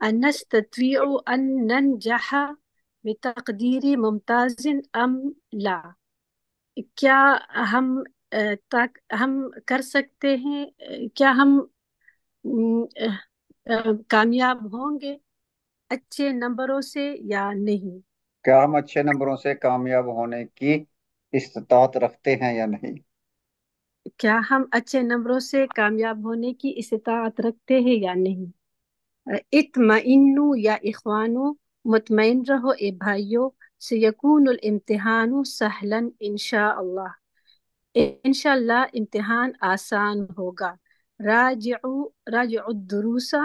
अनस्तत्वीउ अन नंजह बितकदीरी मुमताजिन अम ला, क्या हम हम कर सकते हैं, क्या हम कामयाब होंगे अच्छे नंबरों से या नहीं। क्या हम अच्छे नंबरों से कामयाब होने की इस्तात रखते हैं या नहीं? क्या हम अच्छे नंबरों से कामयाब होने की इस्तात रखते हैं या नहीं। इत्मइन्नु या इख्वानो, मुतमईन रहो ए भाइयों, से यकूनुल इम्तिहानु सहलन इंशाअल्लाह, इंशाअल्लाह इम्तिहान आसान होगा। राजिउ राजिउ दुरूसा,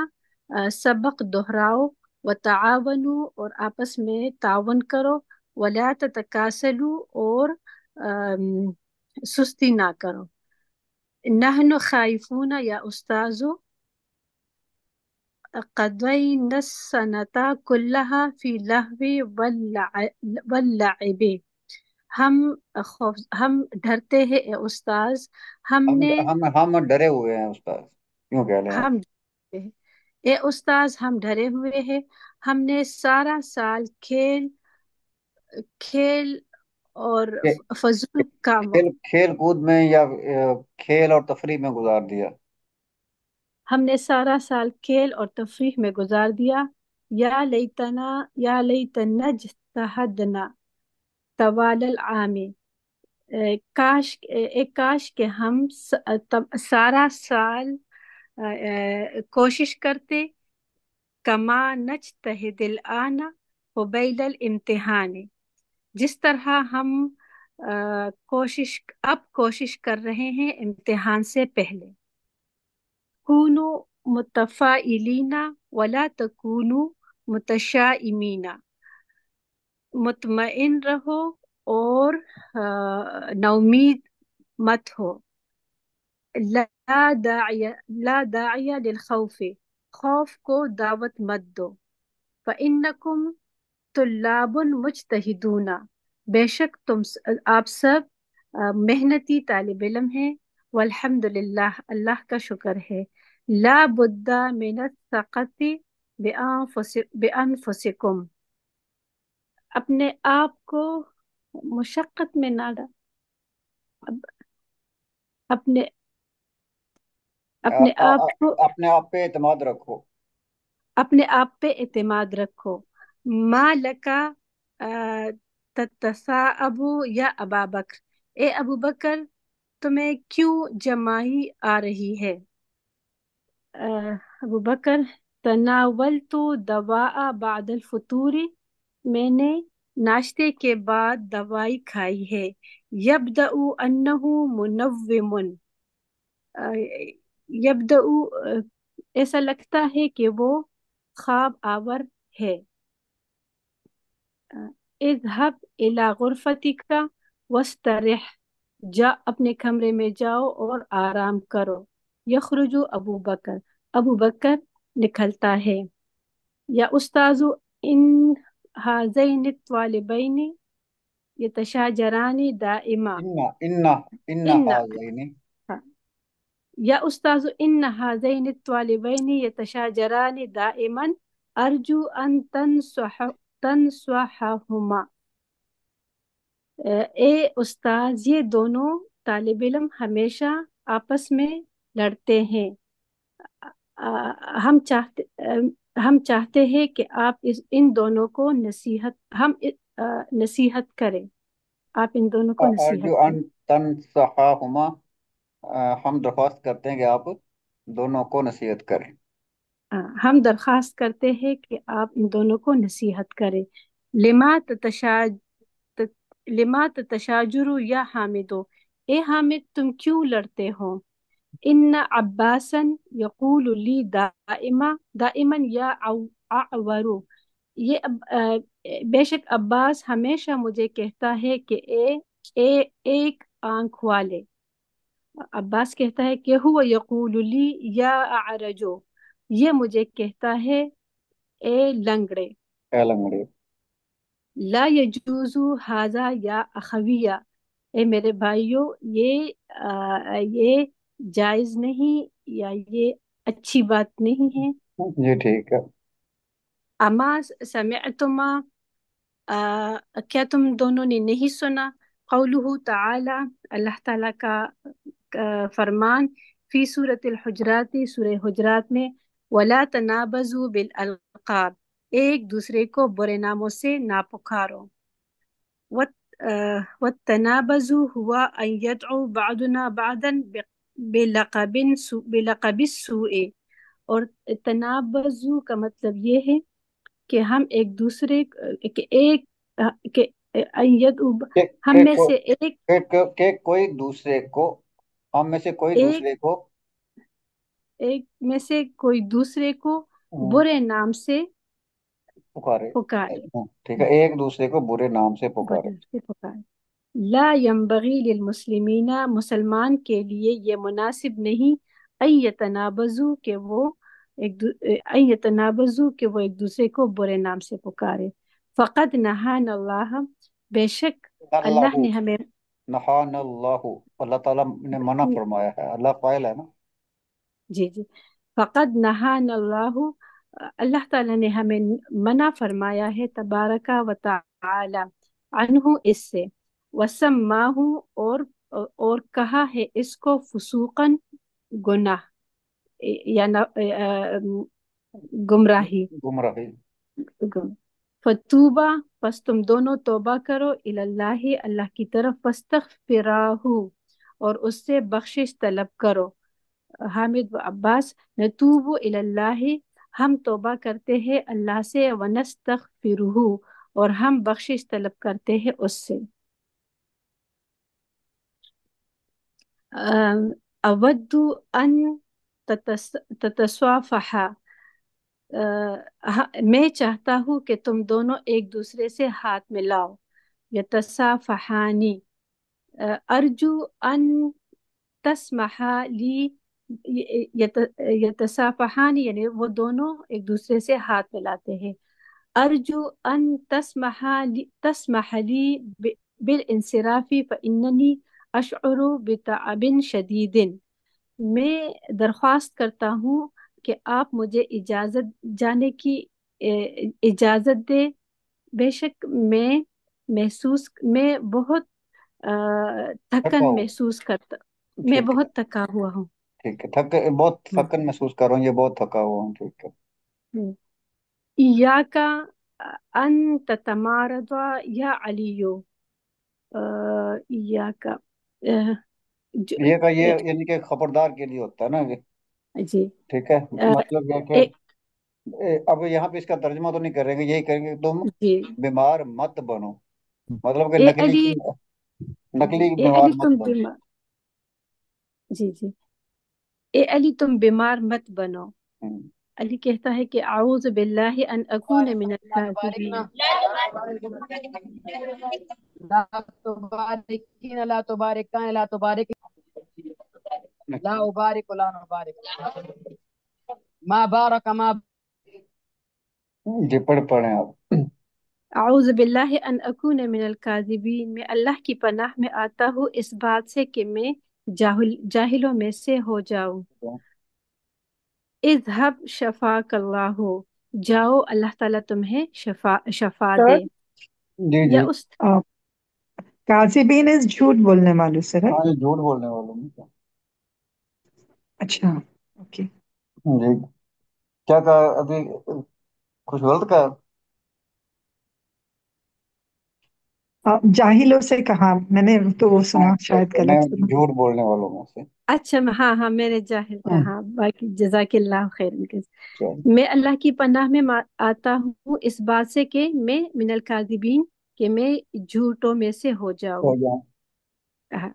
सबक दोहराओ, व तावनु, और आपस में तावन करो, वला ततकासलू, और सुस्ती ना करो। नहनु खाइफूना या उस्ताजो, قضينا السنة كلها في اللهو واللعب. ہم ڈرتے ہیں اے استاذ، ہم ہم نے ہم ڈرے ہوئے ہیں استاد، یوں کہہ لیں آپ۔ ہم ڈرتے ہیں اے استاذ، ہم ڈرے ہوئے ہیں، ہم نے سارا سال کھیل کھیل اور کہ- فضول کاموں کھیل کود میں یا کھیل اور تفریح میں گزار دیا۔ ہم نے سارا سال کھیل اور تفریح میں گزار دیا۔ یا لیتنا اجتہدنا طوال العام، کاش کہ ہم سارا سال کوشش کرتے، کما نجتہد الآن قبیل الامتحان، جس طرح ہم کوشش کر رہے ہیں امتحان سے پہلے۔ کونوا متفائلین ولا تکونوا متشائمین، مطمئن رہو اور نومید مت ہو۔ لا داعی للخوف، خوف کو دعوت مت دو۔ فإنکم طلاب مجتہدون، بے شک آپ سب محنتی طالب علم ہیں۔ والحمد للہ، اللہ کا شکر ہے۔ لا بد من الثقۃ بانفسکم، اپنے آپ کو مشقت میں نہ اپنے اپنے آپ کو اپنے آپ پہ اعتماد رکھو۔ اپنے آپ پہ اعتماد رکھو۔ ما لکا تتصاعب یا ابا بکر، اے ابو بکر تمہیں کیوں جمائی آ رہی ہے؟ ابو بکر، تناولت دواء بعد الفطور، میں نے ناشتے کے بعد دوائی کھائی ہے۔ یبدأ انہ منوم، یبدأ ایسا لگتا ہے کہ وہ خواب آور ہے۔ اذهب الى غرفتک واسترح، جا اپنے کمرے میں جاؤ اور آرام کرو۔ یخرج ابو بکر، ابو بکر نکلتا ہے۔ یا استاذ، ان هذین الطالبین یتشاجران دائما، ان ان ہذین یا استاذ ان هذین الطالبین یتشاجران دائما ارجو ان تنصحهما، اے استاذ یہ دونوں طالب علم ہمیشہ آپس میں لڑتے ہیں، ہم چاہتے ہیں کہ آپ ان دونوں کو نصیحت کریں، آپ ان دونوں کو ارجو نصیحت ان کریں۔ تنصحاہما، ہم درخواست کرتے ہیں کہ آپ دونوں کو نصیحت کریں۔ ہم درخواست کرتے ہیں کہ آپ ان دونوں کو نصیحت کریں۔ لما لما تتشاجر یا حامدو، اے حامد تم کیوں لڑتے ہو؟ ان عباسا یقول لی دائما یا اعور، بے شک عباس ہمیشہ مجھے کہتا ہے کہ ایک آنکھ والے، عباس کہتا ہے کہ ہوا یقول لی یا اعرجو، یہ مجھے کہتا ہے اے لنگڑے۔ اے لنگڑے، لا یجوز ھذا یا اخویہ، اے میرے بھائیوں یہ جائز نہیں یا یہ اچھی بات نہیں ہے۔ یہ ٹھیک ہے۔ اما سمعتما، کیا تم دونوں نے نہیں سنا؟ قولہ تعالی، اللہ تعالیٰ کا فرمان، فی سورۃ الحجرات، سورہ حجرات میں، ولا تنابزوا بالالقاب، ایک دوسرے کو برے ناموں سے نہ پکارو۔ والتنابز ہوا ان يدعو بعضنا بعضا بلقب السوء، اور تنابزو کا مطلب یہ ہے کہ ہم ایک دوسرے کہ ایک کہ ان يدعو، کہ ہم کہ میں کو- سے ایک کہ کوئی دوسرے کو، ہم میں سے کوئی ایک دوسرے کو ایک میں سے کوئی دوسرے کو ہم، برے نام سے پکارے۔ پکارے، ٹھیک ہے، ایک دوسرے کو برے نام سے برے پکارے۔ نام سے پکارے۔ لا ينبغی للمسلمین، مسلمان کے لیے یہ مناسب نہیں، ان یتنابزوا کہ وہ यतनाबजू कि वो एक दूसरे को बुरे नाम से पुकारे। फ़क़द नहान अल्लाह, बेशक अल्लाह अल्लाहु ने हमें, नहान अल्लाहु, अल्लाह ताला ने मना फरमाया है, अल्लाह फाइल है ना। जी जी, फ़क़द नहान अल्लाह, अल्लाह ताला ने हमें मना फरमाया है, तबारका व तआला, अन्हु इससे, वसम्माहु, और कहा है इसको, फुसूकन गुनाह, या गुमराही। गुमराही। फतूबा, बस तुम दोनों तौबा करो, इलल्लाहि, अल्लाह की तरफ, फस्तगफिराहु, और उससे बख्शिश तलब करो। हामिद व अब्बास, नतूबु इलल्लाहि, हम तौबा करते हैं अल्लाह से, वनस्तगफिरुहु, और हम बख्शिश तलब करते हैं उससे। अवद्दु अन ततस्वाफहा, मैं चाहता हूँ कि तुम दोनों एक दूसरे से हाथ मिलाओ। यतसाफहानी, अर्जू अन तस्महा ली, यतसाफहानी यानी वो दोनों एक दूसरे से हाथ मिलाते हैं। अर्जू अन तस्महा ली बिल इंसिराफी फ़इन्ननी अशउरु बितअबिन शदीदिन, मैं दरख्वास्त करता हूँ कि आप मुझे इजाज़त जाने की इजाज़त दे, बेशक मैं बहुत थका थकन हो। महसूस करता, मैं ठीक है। बहुत थका हुआ हूँ। ठीक है, बहुत हम्म, थकन महसूस कर रहा हूँ, ये बहुत थका हुआ हूँ। ठीक है। हम्म। इयाका अन ततमारदा या अलियो, इयाका, अ, ये का ये अ, यानी कि खबरदार के लिए होता है ना ये। जी, ठीक है, अ, मतलब ये कि ए, अब यहाँ पे इसका तर्जुमा तो नहीं करेंगे, यही करेंगे कि तुम जी, बीमार मत बनो, मतलब कि ए नकली अली, जी, नकली ए बीमार अली मत तुम बनो। बीमार, जी जी, ए अली तुम बीमार मत बनो। हम्म। अली कहता है कि आऊज़ बिल्लाहि अन अकून मिनल لا काज़िबीन। تباركنا لا تباركين لا تباركان لا تبارك لا अच्छा। أبارك ولا نبارك ما بارك ما जी पढ़ पढ़े आप। आऊज़ बिल्लाहि अन अकून मिनल काज़िबीन, मैं अल्लाह की पनाह में आता हूँ इस बात से कि मैं जाहिलों में से हो जाऊं। इज़हब शफ़ाक अल्लाह, जाओ अल्लाह ताला तुम्हें शफा सर, दे। जी या जी। उस, काजिबीन इज झूठ बोलने वालों से, हाँ, राइट? ये झूठ बोलने वालों में से। अच्छा, ओके। जी। क्या कहा अभी, कुछ गलत कहा? जाहिलों से कहा मैंने, तो वो हाँ, सुना, अच्छा शायद अच्छा, गलत नहीं, सुना। झूठ बोलने वालों में से। अच्छा, हाँ हाँ, मैंने जाहिल हम्म, कहा, बाकी जज़ाकिल्लाह खैरन। चलो। मैं अल्लाह की पनाह में आता हूँ इस बात से कि मैं मिनल काज़िबीन, कि मैं झूठों में से हो हो जाऊं। जाए।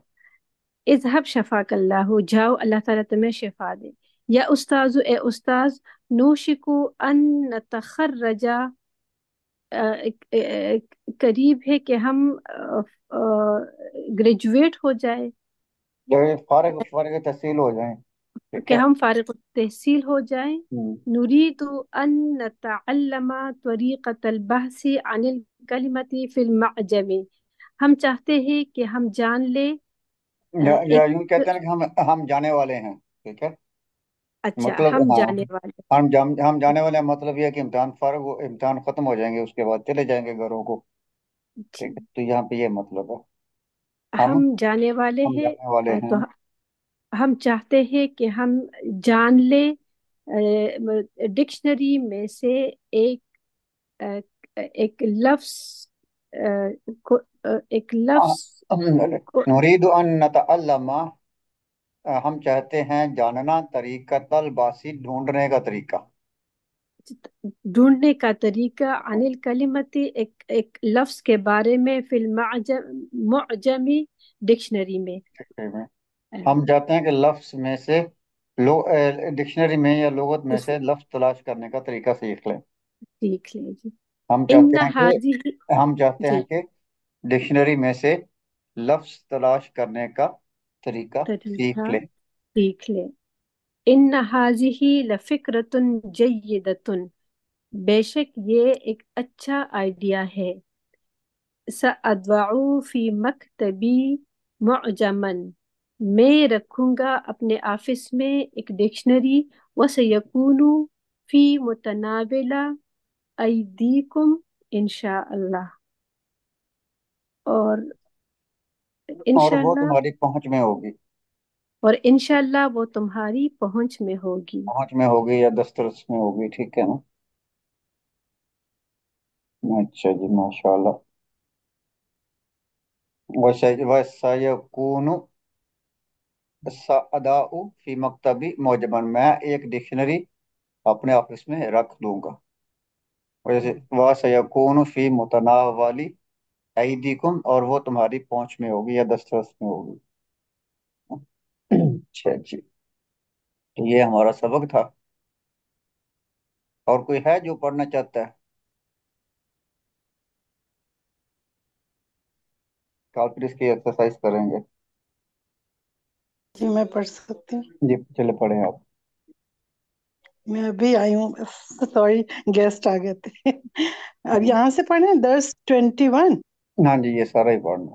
इज़हब शफ़ाकल्लाहु, जाओ अल्लाह ताला तुम्हें शिफा दे। या उस्ताजु, ए उस्ताज, नूशिकु अन नतखर्रजा, करीब है कि हम ग्रेजुएट हो जाए, जब ये फारिग फारिग तहसील हो जाए। ठीक कि है। हम फारिग तहसील हो जाएं। हम्म। नुरीदु अन नतअल्लमा त्वरीक़तल बहसी अनिल कलिमती फिल मअजमी, हम चाहते हैं कि हम जान ले या एक, यूं कहते हैं कि हम जाने वाले हैं। ठीक है। अच्छा, मतलब हम हाँ, जाने वाले। हम जाने वाले हैं, मतलब ये है कि इम्तिहान खत्म हो जाएंगे, उसके बाद चले जाएंगे घरों को। ठीक है, जी, तो यहाँ पे ये मतलब है। हम हम जाने वाले हम हैं। जाने वाले हैं। तो हम चाहते हैं कि हम जान ले डिक्शनरी में से एक, अ, एक लफ्ज, एक लफ्ज को, नुरीदु अन नतअल्लमा, हम चाहते हैं जानना, तरीक़तल बासी, ढूंढने का तरीका। ढूंढने का तरीका, अनिल कलिमती, एक लफ्ज के बारे में, फिल मुअजमी, डिक्शनरी में। ठीक है। हम चाहते हैं कि लफ्ज में से डिक्शनरी में या लुगत में इस से लफ्ज तलाश करने का तरीका सीख लें। सीख लीजिए। हम चाहते इन हैं हाजी, कि हम चाहते हैं जी, कि डिक्शनरी में से लफ्ज तलाश करने का तरीका सीख तरीका लें। सीख ले। ان हाज़िही लफ़िक्रतुन जय्यदतुन, بے شک یہ ایک اچھا آئیڈیا ہے. سأضع فی مکتبی معجمن، میں رکھوں گا اپنے آفس میں ایک ڈکشنری. وسیکون فی متناول ایدیکم انشاء اللہ، اور اور وہ انشاءاللہ، تمہاری پہنچ میں ہوگی. اور انشاءاللہ وہ تمہاری پہنچ میں ہوگی. پہنچ میں ہوگی یا دسترس میں ہوگی، ٹھیک ہے نا. اچھا جی، ماشاء اللہ. وَسَيَكُونُ سَأَضَعُ فِي مَكْتَبِ مُعْجَمًا، میں ایک ڈکشنری اپنے آفس میں رکھ دوں گا. وَسَيَكُونُ فِي مُتَنَاوَلِ أَيْدِيكُمْ، اور وہ تمہاری پہنچ میں ہوگی یا دسترس میں ہوگی. اچھا جی، تو یہ ہمارا سبق تھا. اور کوئی ہے جو پڑھنا چاہتا ہے؟ کل پھر اس کی ایکسرسائز کریں گے. جی میں پڑھ سکتی ہوں. جی چلے پڑھیں آپ. میں ابھی آئی ہوں، سوری گیسٹ آ گئے تھے. اب یہاں سے پڑھیں درس 21 ہاں جی، یہ سارا ہی پڑھنا.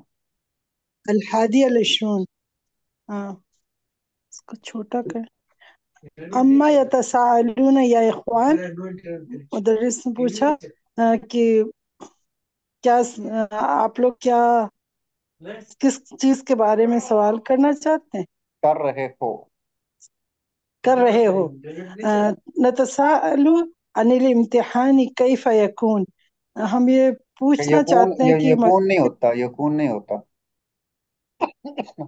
الحادی العشرون. ہاں اس کو چھوٹا کر. اما یتساءلون یا اخوان، مدرس نے پوچھا کہ کیا آپ لوگ کیا کس چیز کے بارے میں سوال کرنا چاہتے ہیں، کر رہے ہو. کر رہے ہو. نتساءل عن الامتحان کیف یکون، ہم یہ پوچھنا یقون، چاہتے ہیں کہ یقون نہیں ہوتا، یقون نہیں ہوتا.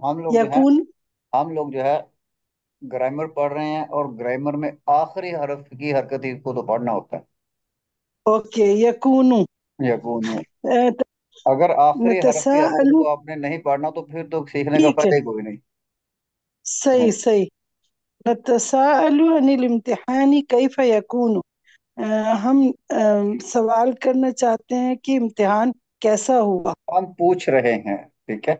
ہم لوگ جو ہے یکون. ہم لوگ جو ہے گرامر پڑھ رہے ہیں، اور گرامر میں آخری حرف کی حرکت کو تو پڑھنا ہوتا اوکے یکونو. ہے. یقون. اگر آخری حرف کی حرکت نتساءل، کو آپ نے نہیں پڑھنا تو پھر تو سیکھنے کا ٹھیک ہے، فائدہ ہی کوئی نہیں. صحیح صحیح. نتساءل عن الامتحان کیف یکون، ہم سوال کرنا چاہتے ہیں کہ امتحان کیسا ہوا. ہم پوچھ رہے ہیں، ٹھیک ہے.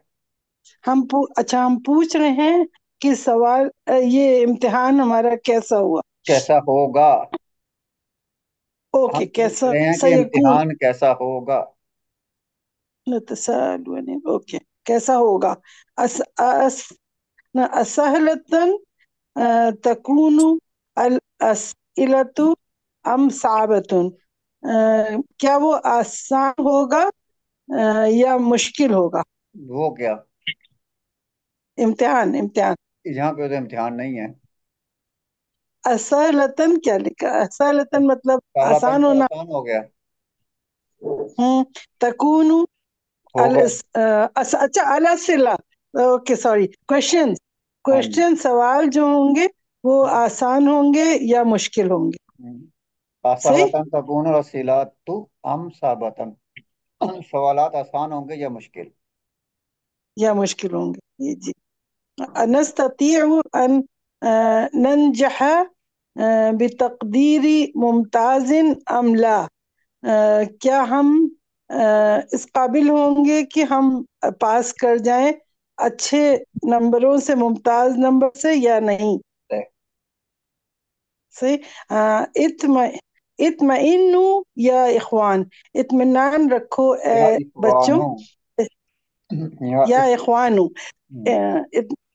اچھا ہم پوچھ رہے ہیں کہ سوال یہ امتحان ہمارا کیسا ہوا. کیسا ہوگا. اوکے ہم پوچھ کیسا رہے ہیں کہ سیکون. امتحان کیسا ہوگا. نتساءل اوکے کیسا ہوگا. سہلتن تکون الاسئلۃ ام صعبتن، کیا وہ آسان ہوگا یا مشکل ہوگا. وہ کیا، امتحان امتحان. یہاں پہ تو امتحان نہیں ہے. اسہلتن کیا لکھا، اسہلتن مطلب پہلا تن آسان تو ہونا. آسان ہو گیا. تکون ہوگا. اچھا الاسئلہ، اوکے سوری، کوشچن. ہاں جی. کوشچن سوال جو ہوں گے وہ آسان ہوں گے یا مشکل ہوں گے. صحیح. سہلتن تکون الاسئلۃ ام صعبۃ، سوالات آسان ہوں گے یا مشکل. یا مشکل ہوں گے. یہ جی. نستطيع ان ننجح بتقدیر ممتاز ام لا، کیا ہم اس قابل ہوں گے کہ ہم پاس کر جائیں اچھے نمبروں سے، ممتاز نمبر سے، یا نہیں. صحیح. اطمئنو یا اخوان، اطمینان رکھو اے یا بچوں. اخوانو. یا یا اخوانو،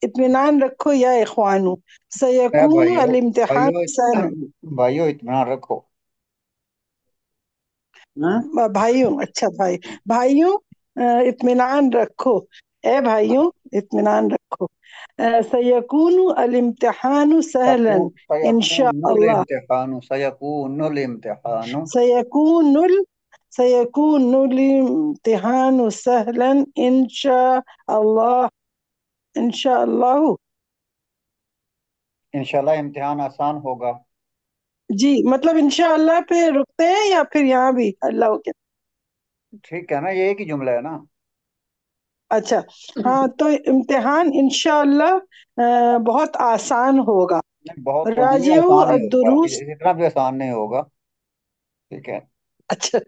اطمینان رکھو یا اخوانو. اے سیکون بھائیو، الامتحان بھائیو، سہلا. بھائیو اطمینان رکھو. بھائیوں، اچھا بھائی، بھائیوں اطمینان رکھو، اے بھائیوں اطمینان رکھو. سیکون الامتحان سہلا انشاء سیکون اللہ. الامتحان، سیکون الامتحان. سيكون سيكون الامتحان سهلا إن شاء الله. إن شاء الله. انشاءاللہ امتحان آسان ہوگا. جی مطلب انشاءاللہ پہ رکتے ہیں یا پھر یہاں بھی اللہ کے. ٹھیک ہے نا، یہ ایک ہی جملہ ہے نا. اچھا ہاں، تو امتحان انشاءاللہ بہت آسان ہوگا. بہت تو نہیں، راجعو آسان ہی ہوگا، الدروس. اتنا بھی آسان نہیں ہوگا. ٹھیک ہے. اچھا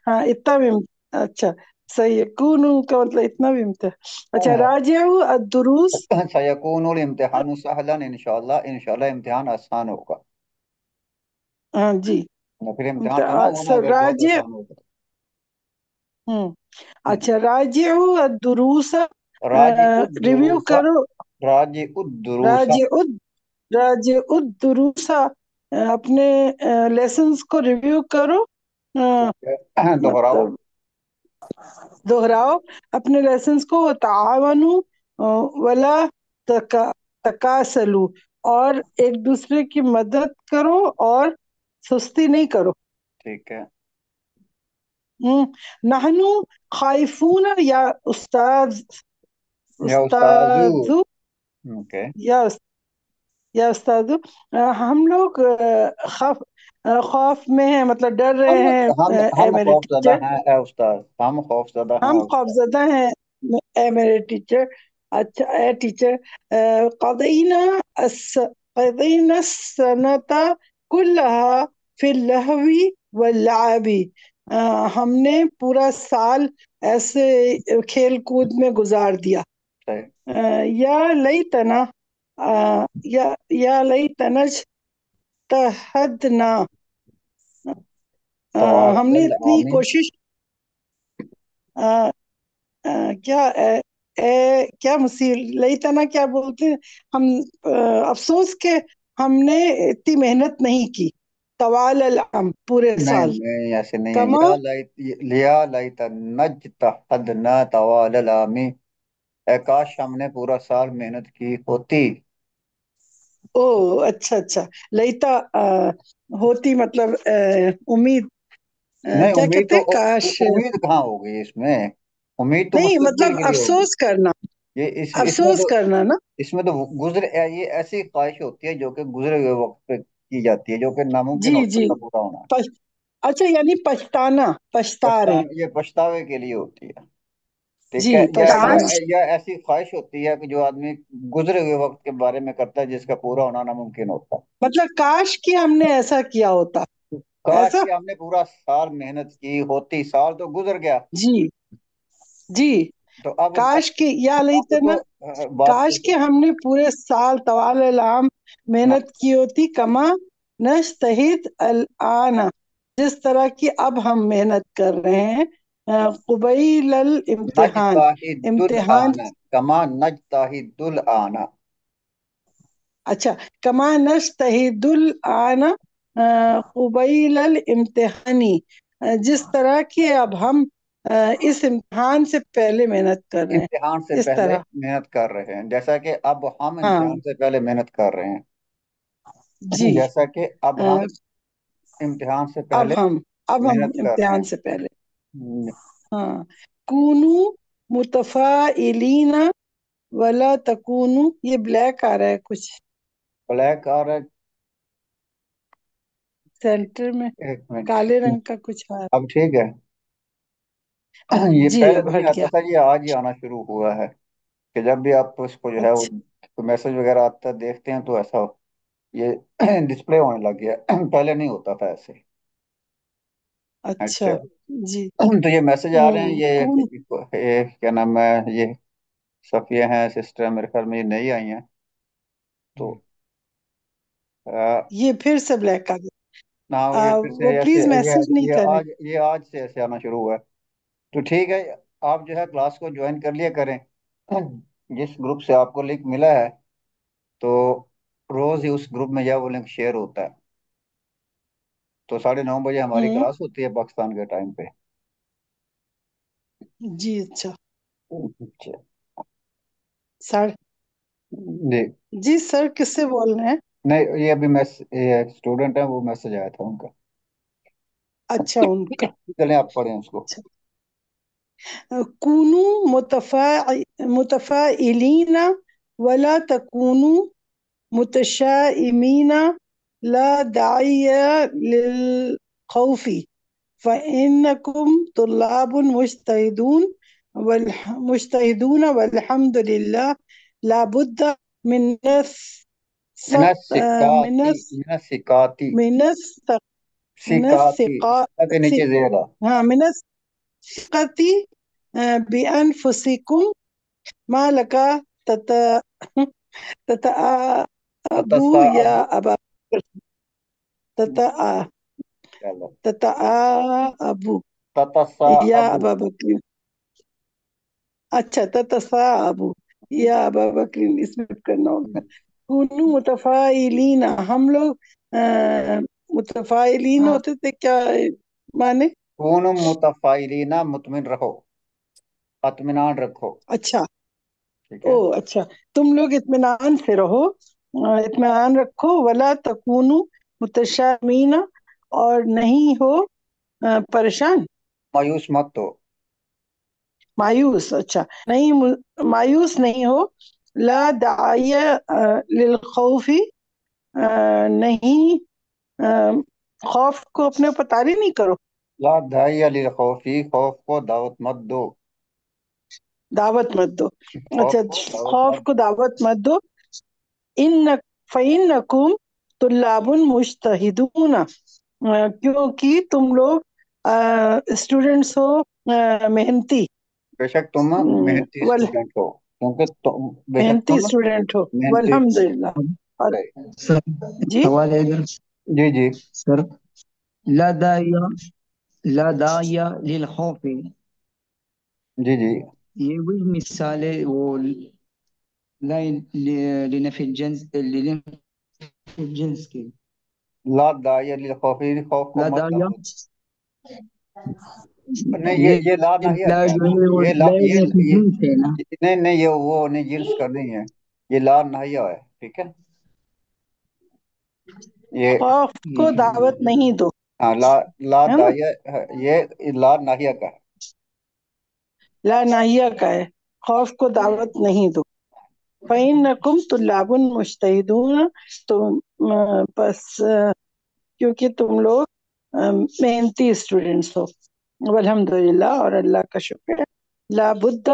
ہاں اتنا بھی. اچھا सयकूनु का मतलब इतना भी इम्तिहान। अच्छा, राजिउ अद्दुरूस। सयकूनुल इम्तिहानु सहलन, इंशाल्लाह इम्तिहान आसान होगा। हाँ जी। या फिर इम्तिहान तो ना होना अगर बहुत राजिउ। आसान होगा। अच्छा, राजिउ अद्दुरूस, राजी रिव्यू उद्दुरूसा, करो। राजी उद्दुरूसा, राजिउ राजिउ दुरूसा, अपने लेसन्स को रिव्यू करो। दोहराओ। मतलब दोहराओ अपने लेसन्स को। तावनु वला तका तकासलू, और एक दूसरे की मदद करो और सुस्ती नहीं करो। ठीक है। नहनु खाइफून या उस्ताद, या उस्ताजू। उस्तादु, ओके। या उस्तादु, हम लोग खौफ में हैं, मतलब डर रहे हम हम हैं ए हम मेरे खौफजदा टीचर। हैं ए उस्ताद, हम खौफजदा हैं हम ए उस्ताद। खौफजदा हैं ए मेरे टीचर। अच्छा ए टीचर, कदीना कदीना सनता कुल्लहा फिल लहवी वल्लाबी, हमने पूरा साल ऐसे खेल कूद में गुजार दिया। सही। या लईतना, या लईतनज तहदना, हमने तवाल इतनी आमीन। कोशिश, अ, क्या क्या मुसीब लईतना क्या बोलते हैं हम, अफसोस के हमने इतनी मेहनत नहीं की। तवाल अल पूरे नहीं साल। नहीं, ऐसे नहीं है। कमा, लिया लाइत नजतहदना तवाल आमी, ए काश हमने पूरा साल मेहनत की होती। ओ अच्छा अच्छा। लईता होती मतलब उम्मीद, नहीं, क्या उम्मीद कहते तो हैं, काश। उम्मीद कहाँ हो गई इसमें। उम्मीद तो नहीं मुस्तकबिल मतलब के लिए होगी। अफसोस करना, ये अफसोस करना ना। इसमें तो ये ऐसी ख्वाहिश होती है जो कि गुजरे हुए वक्त पे की जाती है, जो कि नामुमकिन जी होता है जी। उसका पूरा होना। पछ, अच्छा यानी पछताना, पछता रहे हैं। पछतान ये पछतावे के लिए होती है। ठीक जी है। पछताना। या ऐसी ख्वाहिश होती है कि जो आदमी गुजरे हुए वक्त के बारे में करता है जिसका पूरा होना नामुमकिन होता है। मतलब काश कि हमने ऐसा किया होता। काश ऐसा। कि हमने पूरा साल मेहनत की होती। साल तो गुजर गया। जी जी। तो काश कि या अब तो लईतना, बात काश तो कि हमने पूरे साल तवाल आम मेहनत की होती। कमा नस्तहिद अल आना, जिस तरह की अब हम मेहनत कर रहे हैं। कुबैल अल इम्तिहान, नजताहिदुल इम्तिहान। आना, कमा नजताहिदुल आना। अच्छा, कमा नस्तहिदुल आना कुबैल अल इम्तिहानी, जिस तरह की अब हम इस इम्तिहान से पहले मेहनत कर रहे हैं, इम्तिहान से इस पहले तरह। मेहनत कर रहे हैं, जैसा कि अब हम इम्तिहान हाँ से पहले मेहनत कर रहे हैं। जी। जैसा कि अब अ, हम इम्तिहान से अब पहले हम अब हम मेहनत कर रहे इम्तिहान हैं। से पहले। हाँ। कूनू मुतफाइलीना वला तकूनू, ये ब्लैक आ रहा है कुछ ब्लैक और सेंटर में, एक काले मिनट। रंग का कुछ आ रहा अब ठीक है। ये है। जी पहले अब नहीं हट आता गया। था, ये आज ही आना शुरू हुआ है कि जब भी आप उसको जो है वो अच्छा मैसेज वगैरह आता है देखते हैं तो ऐसा ये डिस्प्ले होने लग गया। पहले नहीं होता था ऐसे। अच्छा। अच्छा। जी। तो ये मैसेज आ रहे हैं, कौन। ये क्या नाम है, ये सफिया हैं सिस्टर, मेरे ख्याल में ये नई आई हैं। तो आ, ये फिर से ब्लैक आ ना गया। ये फिर से वो ऐसे प्लीज मैसेज नहीं करें। ये आज से ऐसे आना शुरू हुआ है। तो ठीक है, आप जो है क्लास को ज्वाइन कर लिया करें। जिस ग्रुप से आपको लिंक मिला है, तो रोज ही उस ग्रुप में यह वो लिंक शेयर होता है। तो 9:30 बजे हमारी हम्म। क्लास होती है पाकिस्तान के टाइम पे। जी अच्छा। अच्छा। सर। जी। जी सर, किससे बोल रहे हैं? नहीं, ये अभी ये स्टूडेंट है, वो मैसेज आया था उनका। अच्छा उनका। चलें आप पढ़ें उसको। अच्छा। कूनू मुतफाइलीना वला तकूनू मुतशाइमीना, ला दाइया लिल खौफी, फ़इन्नकुम तुल्लाबुन मुज्तहिदून मुज्तहिदून वल्हम्दुलिल्लाह, ला बुद्दा मिन मिनस सिकाती मिनस सिकाती सिका के नीचे जेर है। हाँ मिनस सिकती بأنفسكم ما لك تتأبوا يا تتساءلوا. أبا بكر تتأ- چلو، تتأبوا يا تتساءلوا. أبا بكر اچھا تتساءبوا یا ابا بکر اس میں کرنا ہوگا کونوا متفائلین ہم لوگ متفائلین ہوتے تھے کیا مانے کونوا متفائلین، مطمئن رہو، اطمینان رکھو. اچھا ٹھیک او ہے. اچھا تم لوگ اطمینان سے رہو اطمینان رکھو ولا تکونوا متشائمین اور نہیں ہو پریشان مایوس مت ہو. مایوس اچھا نہیں مایوس نہیں ہو لا داعی للخوف نہیں خوف کو اپنے اوپر طاری نہیں کرو لا داعی للخوفی، خوف کو دعوت مت دو. دعوت مت دو خوف اچھا کو دعوت خوف مت کو دعوت مت دو ان فإنکم طلاب مجتہدون کیونکہ تم لوگ اسٹوڈنٹس ہو محنتی بے شک تم محنتی ول اسٹوڈنٹ ہو، کیونکہ بے شک محنتی تم اسٹوڈنٹ ہو محنتی. والحمدللہ اور سر جی سوال ہے ادھر جی جی سر لا داعی لا داعی للخوف جی جی. یہ وہی مثال ہے وہ لا لنفی الجنس کی لا داعی للخوفی، خوف کو لا مت داعی دعوت. نہیں، یہ یہ لا ناہیہ لا کیا ہے جو نا، ہے وہ یہ لا لا نفی یہ الجنس ہے نا نہیں نہیں، یہ وہ نہیں، جنس کا نہیں ہے، یہ لا ناہیہ ہے. ٹھیک ہے. یہ خوف کو دعوت نہیں دو ہاں، لا لا ہے نا داعی، یہ لا ناہیہ کا ہے. لا ناہیہ کا ہے خوف کو دعوت نہیں دو فإنکم طلاب مجتہدون تو بس کیونکہ تم لوگ محنتی اسٹوڈنٹس ہو والحمدللہ اور اللہ کا شکر ہے لا بد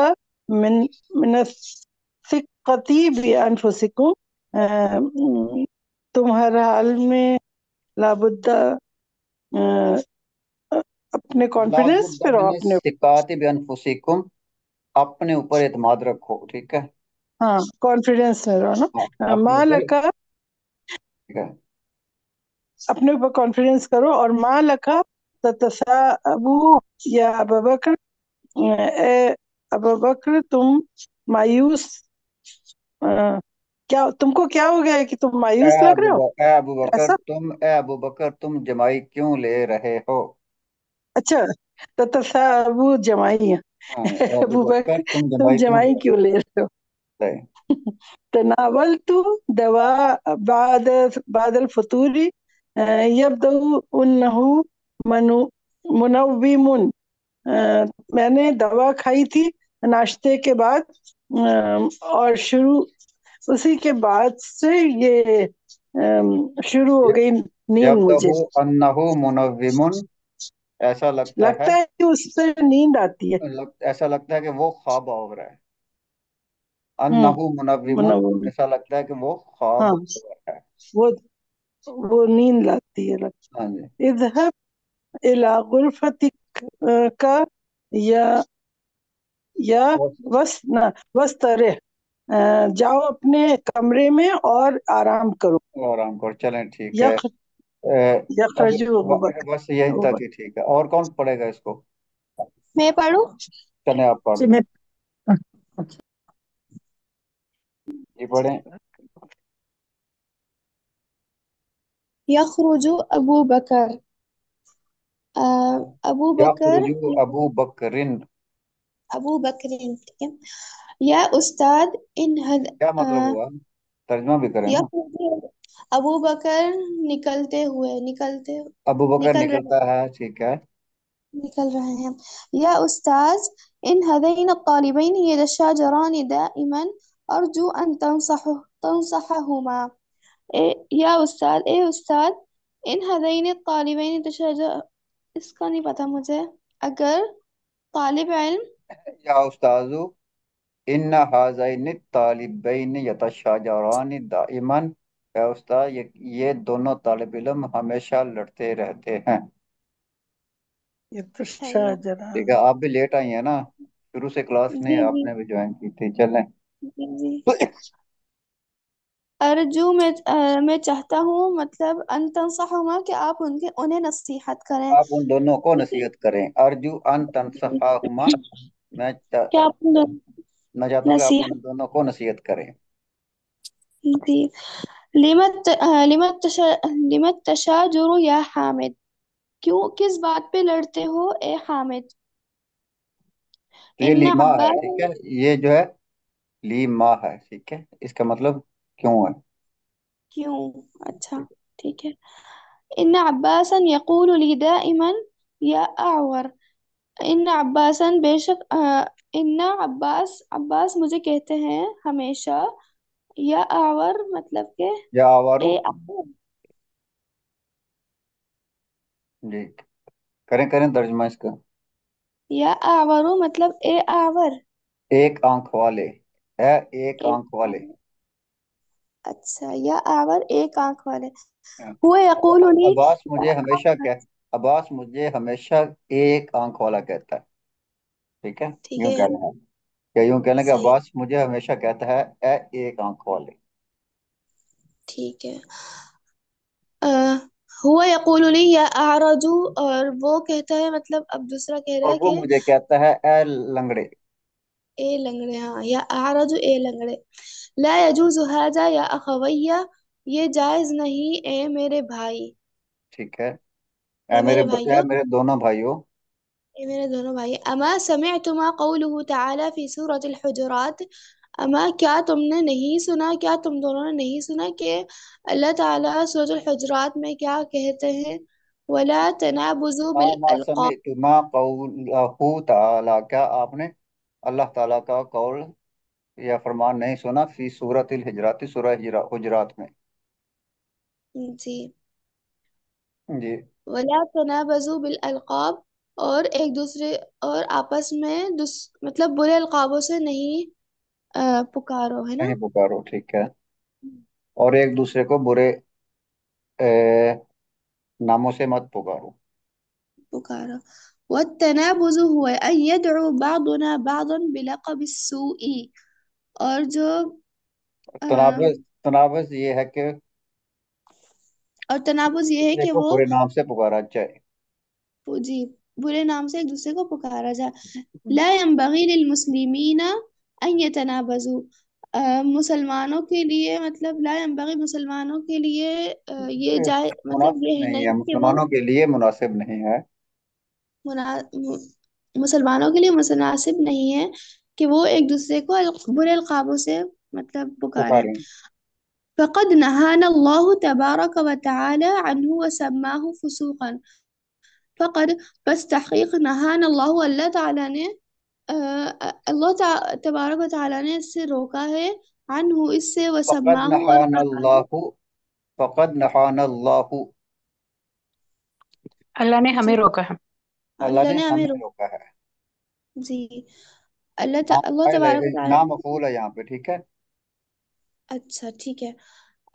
من الثقة بأنفسکم تم ہر حال میں لا بد اپنے لا کانفیڈنس بد پہ رہو من اپنے الثقات بانفسکم، اپنے اوپر اعتماد رکھو. ٹھیک ہے. ہاں کانفیڈنس میں رہو ہاں، نا اپنے ماں اوپر. لکا ٹھیک ہے. اپنے اوپر کانفیڈنس کرو اور ماں لکا تتساءبو یا ابا بکر اے ابا بکر تم مایوس کیا تم کو کیا ہو گیا ہے کہ تم اے مایوس لگ رہے ہو اے ابو بکر ایسا تم اے ابو بکر تم جمائی کیوں لے رہے ہو. اچھا تتساءبو جمائی ہے ہاں، اے ابو ابو بکر بکر تم تم جمائی کیوں لے جمائی کیوں لے رہے ہو رہے ہو؟ تناولت دواء بعد الفطور يبدو انه منوم میں نے دوا کھائی تھی ناشتے کے بعد اور شروع اسی کے بعد سے یہ شروع ہو گئی نیند مجھے یبدو انہو منوم، ایسا لگتا ہے، لگتا ہے کہ اس سے نیند آتی ہے ایسا لگتا ہے کہ وہ خواب آور ہے. ہوں انہو منوم، منوم ایسا لگتا ہے کہ وہ خواب ہاں آور ہے. وہ وہ نیند لاتی ہے ہاں جی. اذهب الى غرفتك کا یا وسترح جاؤ اپنے کمرے میں اور آرام کرو آرام کرو. چلیں ٹھیک ہے. یخ اب یخرج ابو بکر بس یہی تک ہی ٹھیک ہے. اور کون پڑھے گا اس کو؟ میں پڑھوں چلیں آپ پڑھ جی لیں. میں جی پڑھیں. یخرج ابو بکر ابو بکر یخرج ابو بکرن، ابو بکر ٹھیک ہے یا استاد ان کیا مطلب ہوا؟ ترجمہ بھی کریں نا. یخرج ابو بکر نکلتے ہوئے ابو بکر نکل رہے نکلتا ہے. ٹھیک ہے. نکل رہے ہیں یا استاذ ان هذين الطالبين يتشاجران دائما ارجو ان تنصحهما یا استاد اے استاد ان هذين الطالبين يتشاجر اس کا نہیں پتا مجھے اگر طالب علم یا استاذو ان هذین الطالبین یتشاجران دائما، اے استاد یہ دونوں طالب علم ہمیشہ لڑتے رہتے ہیں. یہ تو صحیح ہے ٹھیک شاجران ہے. آپ بھی لیٹ آئی ہیں نا. शुरू से क्लास नहीं, जी जी आपने भी ज्वाइन की थी, चलें। जी जी। अर्जू मैं चाहता हूँ मतलब अन तंसहुमा कि आप उन्हें नसीहत करें। आप उन दोनों को ठीक है। नसीहत करें। अर्जु अन तनसहाहुमा, मैं क्या चा- आप उन दोनों मैं चाहता हूँ कि आप उन नसीहत। दोनों को नसीहत करें। जी। लिमत तशाजुरु या हामिद, क्यों किस बात पे लड़ते हो ए हामिद। तो ये इन्ना लीमा है, अब्बास, ठीक है, ये जो है लीमा है, ठीक है, इसका मतलब क्यों है। क्यों, अच्छा ठीक है। इन्ना अब्बासन यकूलु ली दाइमन या अवर, इन्ना अब्बासन बेशक इन्ना अब्बास, अब्बास मुझे कहते हैं हमेशा, या आवर मतलब के या आवारू। ए आवर, जी, करें करें तर्जुमा इसका। या आवरू मतलब ए आवर। एक आंख वाले है, एक एक आंख वाले। आवर, अच्छा या आवर एक आंख वाले। हाँ। हुआ यकूलु ली, अब्बास मुझे हमेशा कह अब्बास मुझे हमेशा एक आंख वाला कहता है, ठीक है। ठीक यूं है, कहना है, या यूं कहना कि सही, अब्बास मुझे हमेशा कहता है ए एक आंख वाले। ठीक है। हुआ यकूलु ली या आरजू, और वो कहता है मतलब अब दूसरा कह रहा और है वो कि मुझे कहता है ए लंगड़े। ए लंगड़े, हाँ या आरजू ए लंगड़े। ला यजूजु हाजा या अखवैया, ये जायज नहीं ए मेरे भाई, ठीक है, ए मेरे ए भाइयों, मेरे दोनों भाइयों। ये मेरे दोनों भाई। अमा समिअतुमा कौलुहु तआला फी सूरतिल हुजुरात, अमा क्या तुमने नहीं सुना, क्या तुम दोनों ने नहीं सुना कि अल्लाह ताला सूरतुल हुजुरात में क्या कहते हैं, वला तनाबुजु बिल मा अलक़ाब। समिअतुमा कौलहू ताला, क्या आपने अल्लाह ताला का कौल या फरमान नहीं सुना फी सूरतिल हिजरात, सूरह हुजरात में। जी। जी। वला तनाबुजु बिल अलक़ाब, और एक दूसरे और आपस में मतलब बुरे अलकाबों से नहीं पुकारो, है ना। नहीं पुकारो, ठीक है, और एक दूसरे को बुरे नामों से मत पुकारो। पुकारो। वत्तनाबुजु हुआ अन यदउ बादुना बादन बिलक़ब सुई, और जो अ, तनाबज तनाबज ये है कि और तनाबुज ये है दूसरे कि को वो बुरे नाम से पुकारा जाए। जी बुरे नाम से एक दूसरे को पुकारा जाए। ला यंबगी लिल मुस्लिमीना अन यतनाबजु, मुसलमानों के लिए मतलब ला यंबगी मुसलमानों के लिए ये जाए मतलब मुनासिब ये है नहीं है, नहीं कि वो मुसलमानों के लिए मुनासिब नहीं है। मुसलमानों के लिए मुनासिब नहीं है कि वो एक दूसरे को बुरे अलकाबों से मतलब पुकारे। पुकारें। फ़क़द नहाना अल्लाहु तबारक व तआला अन्हु व सम्माहु फुसूक़न, फ़क़द बस तहक़ीक़ नहाना अल्लाहु, अल्लाह ताला ने तबारक व तआला ने इससे रोका है, अन्हु इससे, व फ़क़द सम्माहु और नहान कहा है। अल्लाहु फ़क़द नहान अल्लाहु, अल्लाह ने हमें जी, रोका है। अल्लाह अल्लाह ने ने हमें हमें रोका, रोका है। जी अल्लाह फाइल तबारक व है, तआला नाम ने, मफूल है यहाँ पे, ठीक है। अच्छा ठीक है,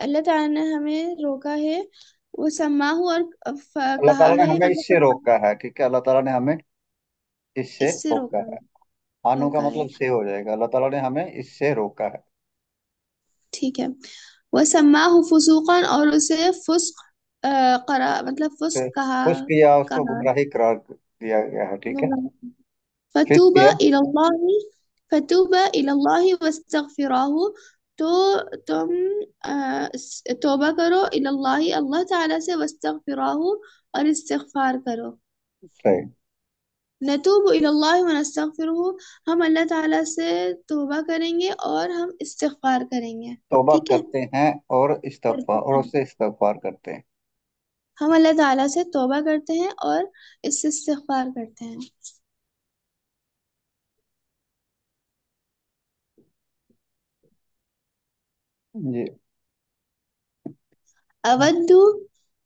अल्लाह ताला ने हमें रोका है, वो सम्माहु और अल्लाह कहा ताला ने है, हमें मतलब इससे रोका है, ठीक है, अल्लाह ताला ने हमें इससे इससे रोका रोका है, है। हानु का रोका है, मतलब से हो जाएगा, अल्लाह ताला ने हमें इससे रोका है। ठीक है। वह सम्माहु फुसूकन, और उसे फुस्क मतलब फुस्क फिर कहा, उसको या उसको कहा गुमराही करार दिया गया है, ठीक है। फिर फतूबा है इलल्लाहि, फतूबा इलल्लाहि वस्तगफिराहु, तो तुम तौबा करो इलल्लाहि अल्लाह ताला से, वस्तगफिराहु और इस्तिगफार करो। सही। नतूब इलल्लाहि व नस्तगफिरुहु, हम अल्लाह ताला से तौबा करेंगे और हम इस्तिगफार करेंगे, तौबा ठीक है, करते हैं और करते इस्तगफार और हैं। उससे इस्तगफार करते हैं। हम अल्लाह ताला से तौबा करते हैं और इससे इस्तिगफार करते हैं। जी। अवद्दु,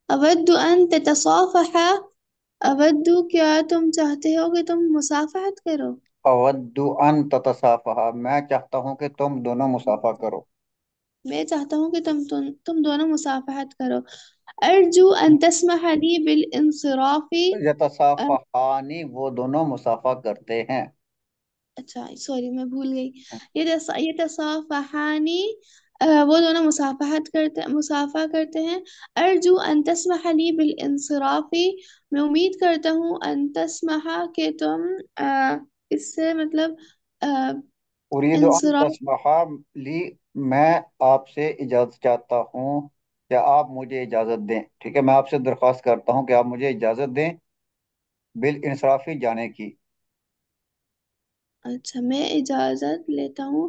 अवद्दु अन ततसाफहा, अवद्दु क्या तुम चाहते हो कि तुम मुसाफहत करो। अवद्दु अन ततसाफहा, मैं चाहता हूँ कि तुम दोनों मुसाफा करो। मैं चाहता हूँ कि तुम दोनों मुसाफहत करो। अर्जू अन तस्मह ली बिल इंसिराफी, यतसाफहानी, वो दोनों मुसाफा करते हैं। اچھا سوری میں بھول گئی. یتصافحانی وہ دونوں مصافحہ کرتے ہیں. ارجو ان تسمح لی بالانصراف میں امید کرتا ہوں ان تسمح کہ تم اس سے مطلب اريد ان انصراف. تسمح لی، میں آپ سے اجازت چاہتا ہوں، کیا آپ مجھے اجازت دیں. ٹھیک ہے، میں آپ سے درخواست کرتا ہوں کہ آپ مجھے اجازت دیں بالانصرافی جانے کی. اچھا میں اجازت لیتا ہوں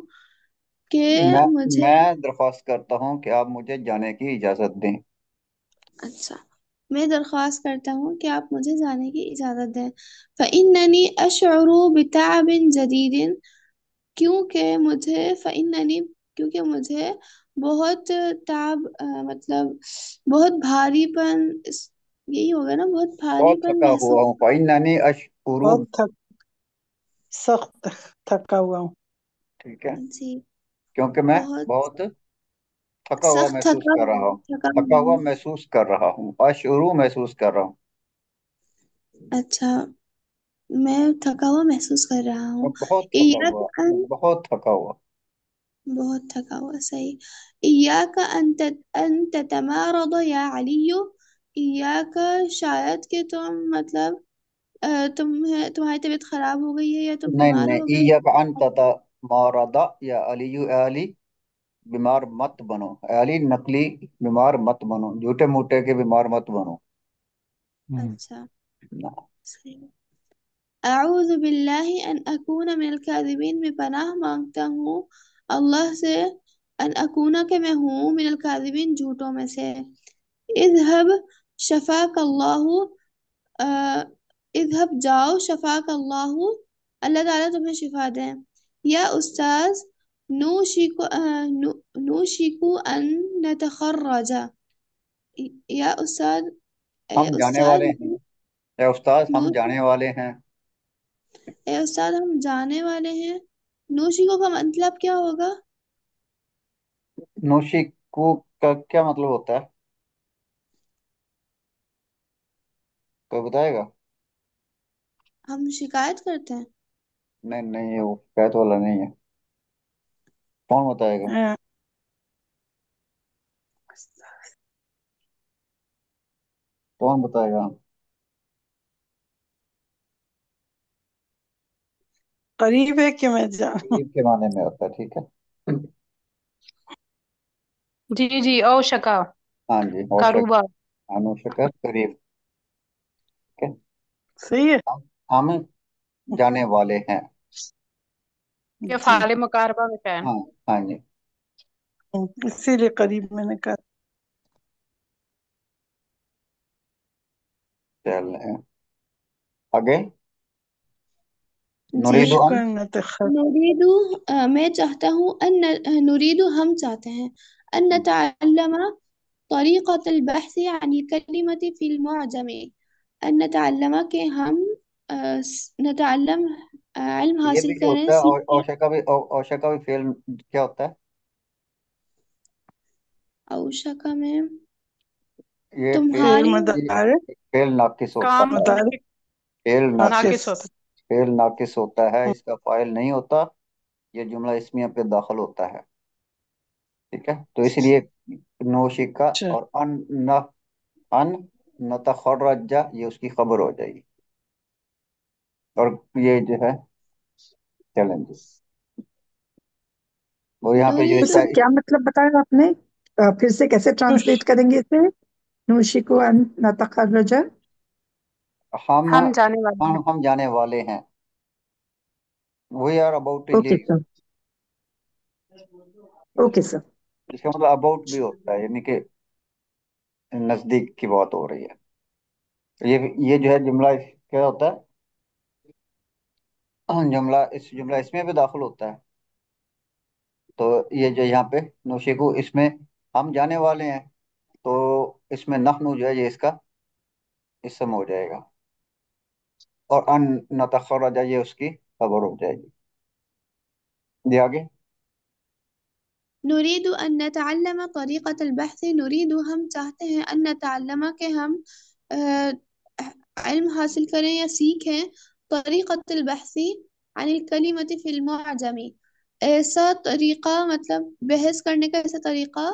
کہ میں مجھے. میں درخواست کرتا ہوں کہ آپ مجھے جانے کی اجازت دیں. اچھا میں درخواست کرتا ہوں کہ آپ مجھے جانے کی اجازت دیں. فإننی اشعر بتعب جدید کیونکہ مجھے بہت تعب مطلب بہت بھاری پن یہی ہوگا نا بہت بھاری بہت پن تھکا ہوا محسوس. ہوں. فإننی اشعر. بہت سخت تھکا ہوا ہوں. ٹھیک ہے، جی کیونکہ میں بہت بہت تھکا ہوا سخت محسوس کر رہا ہوں. تھکا ہوا ہوں. محسوس کر رہا ہوں، اشعر محسوس کر رہا ہوں. اچھا میں تھکا ہوا محسوس کر رہا میں ہوں. بہت تھکا ایاک ہوا، ان میں بہت تھکا ہوا. بہت تھکا ہوا صحیح. ایاک ان تتمارض یا علی. ایاک شاید کہ تم مطلب تمہاری طبیعت خراب ہو گئی ہے یا تم نہیں بیمار نہیں، ہو گئے. ایاک ان تتمارض یا علی، اے علی بیمار مت بنو. اے علی نقلی بیمار مت بنو، جھوٹے موٹے کے بیمار مت بنو. اچھا صحیح. اعوذ باللہ ان اکون من الکاذبین میں پناہ مانگتا ہوں اللہ سے ان اکونا کہ میں ہوں من الکاذبین جھوٹوں میں سے. اذهب شفاک اللہ اذهب جاؤ شفاک اللہ اللہ تعالیٰ تمہیں شفا دیں. یا استاذ نوشیکو ان نتخرج. یا استاد اے ہم جانے استاد والے ہیں، اے استاد نو ہم جانے والے ہیں. اے استاد ہم جانے والے ہیں. نوشیکو کا مطلب کیا ہوگا؟ نوشی کو کا کیا مطلب ہوتا ہے، کوئی بتائے گا؟ ہم شکایت کرتے ہیں. نہیں نہیں، یہ وہ شکایت والا نہیں ہے. کون بتائے گا؟ کون بتائے گا؟ قریب ہے کہ میں جاؤں. قریب کے معنی میں ہوتا ہے. ٹھیک ہے، جی جی او شکا ہاں جی، ہو شک کاروبار. انو شکر قریب. ٹھیک ہے، صحیح ہے. ہم جانے والے ہیں. یہ جی فعال مقاربہ میں ہے. ہاں ہاں جی. اسی لیے قریب میں نے کہا. چل آگے. جی نريد نوشکو ان نتخرج. نریدو میں چاہتا ہوں نریدو ہم چاہتے ہیں ان نتعلم طریقة البحث عن الكلمة في المعجم. ان نتعلم کہ ہم نتعلم علم یہ حاصل بھی جو کریں ہوتا ہے سیکھیں. اوشا کا بھی فعل کیا ہوتا ہے؟ اوشکا میں یہ فعل تمہاری مضارع فعل ناقص ہوتا کام ہے. مضارع فعل ناقص. ناقص ہوتا. فعل ناقص ہوتا ہے، اس کا فاعل نہیں ہوتا. یہ جملہ اسمیہ پہ داخل ہوتا ہے. ٹھیک ہے، تو اس لیے نوشکا اچھا اور ان نتخرج یہ اس کی خبر ہو جائے گی. اور یہ جو ہے چیلنج، اور یہاں پہ تو نريد سر کیا مطلب بتایا آپ نے؟ پھر سے کیسے ٹرانسلیٹ کریں گے اسے؟ نوشیکو ان نتخرج. ہم ہم جانے والے ہیں. ہم جانے والے ہیں. We are about to okay leave. Sir, okay sir. اس کا مطلب اباؤٹ بھی ہوتا ہے، یعنی کہ نزدیک کی بات ہو رہی ہے. یہ جو ہے جملہ کیا ہوتا ہے، جملہ اس میں بھی داخل ہوتا ہے. تو یہ جو یہاں پہ نوشیکو اس میں ہم جانے والے ہیں، تو اس میں نحنو جو ہے یہ اس کا اسم ہو جائے گا، اور ان نتخرج یہ اس کی خبر ہو جائے گی. جی آگے. نريد ان نتعلم طریقة البحث. نريد ہم چاہتے ہیں ان نتعلم کہ ہم علم حاصل کریں یا سیکھیں طریقة البحث عن الكلمة في المعجم، ایسا طریقہ مطلب بحث کرنے کا ایسا طریقہ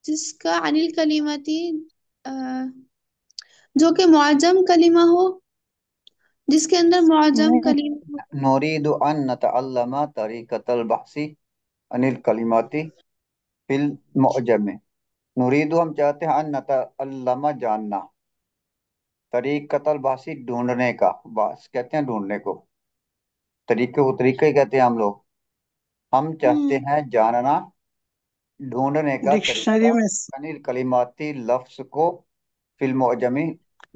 جس کا عن الکلمتی جو کہ معجم کلمہ ہو، جس کے اندر معجم نہیں کلمہ ہو۔ نريد أن نتعلم طريقة البحث عن الكلمات في المعجم. نريد ہم چاہتے ہیں ان نتعلم جاننا، طریقۃ البحث ڈھونڈنے کا، بحث کہتے ہیں ڈھونڈنے کو، طریقے کو طریقے ہی کہتے ہیں ہم لوگ. ہم چاہتے ہیں جاننا، ڈھونڈنے کا طریقہ، ڈکشنری میں سے عن الکلماتی لفظ کو، فی المعجمی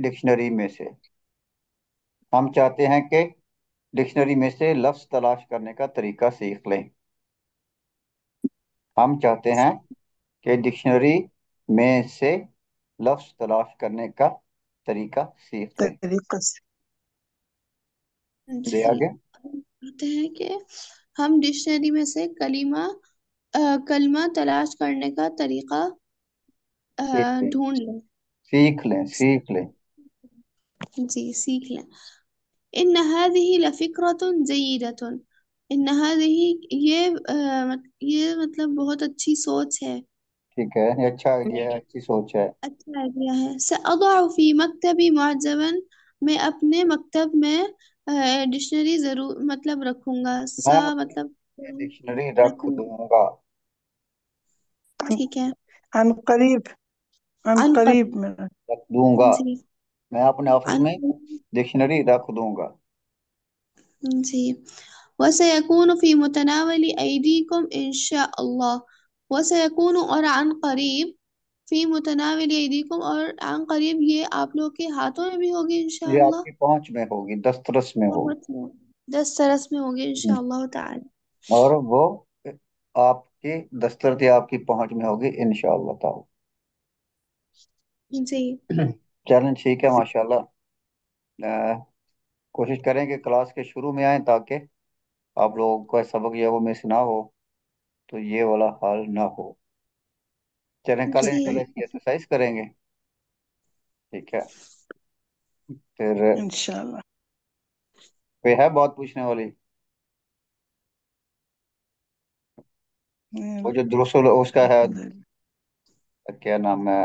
ڈکشنری میں سے. ہم چاہتے ہیں کہ ڈکشنری میں سے لفظ تلاش کرنے کا طریقہ سیکھ لیں. ہم چاہتے ہیں کہ ڈکشنری میں سے لفظ تلاش کرنے کا طریقہ سیکھ لیں. طریقہ سے دے جی، آگے. کہتے ہیں کہ ہم ڈکشنری میں سے کلمہ تلاش کرنے کا طریقہ سیکھ لیں، ڈھونڈ لیں، سیکھ لیں، سیکھ لیں. جی سیکھ لیں. ان هذه لفکرۃ جیدۃ، ان هذه یہ مطلب بہت اچھی سوچ ہے، ٹھیک ہے، یہ اچھا آئیڈیا ہے، اچھی سوچ ہے. اچھا آئیڈیا ہے. سأضع فی مکتبی معجما، میں اپنے مکتب میں ڈکشنری ضرور مطلب رکھوں گا، میں سا مطلب ڈکشنری رکھ رکھوں گا. دوں گا. ٹھیک ہے. عن قریب، عن عن قریب قریب، میں رکھ دوں گا، جی میں اپنے آفس عن میں ڈکشنری رکھ دوں گا. جی. وسيكون في متناول أيديكم إن شاء الله. وسيكون اور عن قریب، فی متناول ایدیکم اور عن قریب یہ آپ لوگ کے ہاتھوں میں بھی ہوگی یہ آپ انشاءاللہ، کی پہنچ میں ہوگی، دسترس میں ہوگی. پہنچ میں، دسترس میں ہوگی انشاءاللہ تعالی. اور وہ آپ کی دسترس کی پہنچ میں ہوگی انشاءاللہ تعالی. جی چلیں ٹھیک ہے، ماشاءاللہ. کوشش کریں کہ کلاس کے شروع میں آئیں تاکہ آپ لوگوں کا سبق یہ وہ مس نہ ہو، تو یہ والا حال نہ ہو. چلیں کل جی انشاءاللہ اس کی ایکسرسائز کریں گے. ٹھیک ہے، پھر انشاءاللہ. کوئی ہے بات پوچھنے والی؟ وہ جو درست اس کا ہے، کیا نام ہے،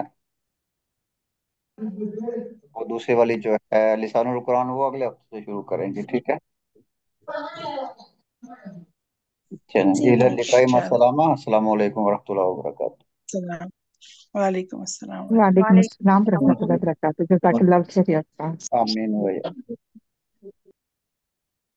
وہ دوسری والی جو ہے لسان القرآن، وہ اگلے ہفتے سے شروع کریں گے. ٹھیک ہے، چلیں جی الى اللقاء، انشاءاللہ. السلام علیکم ورحمۃ اللہ وبرکاتہ. السلام، وعلیکم السلام. وعلیکم وعلیکم السلام ورحمۃ السلام. اللہ وبرکاتہ. جزاک اللہ خیر. آمین.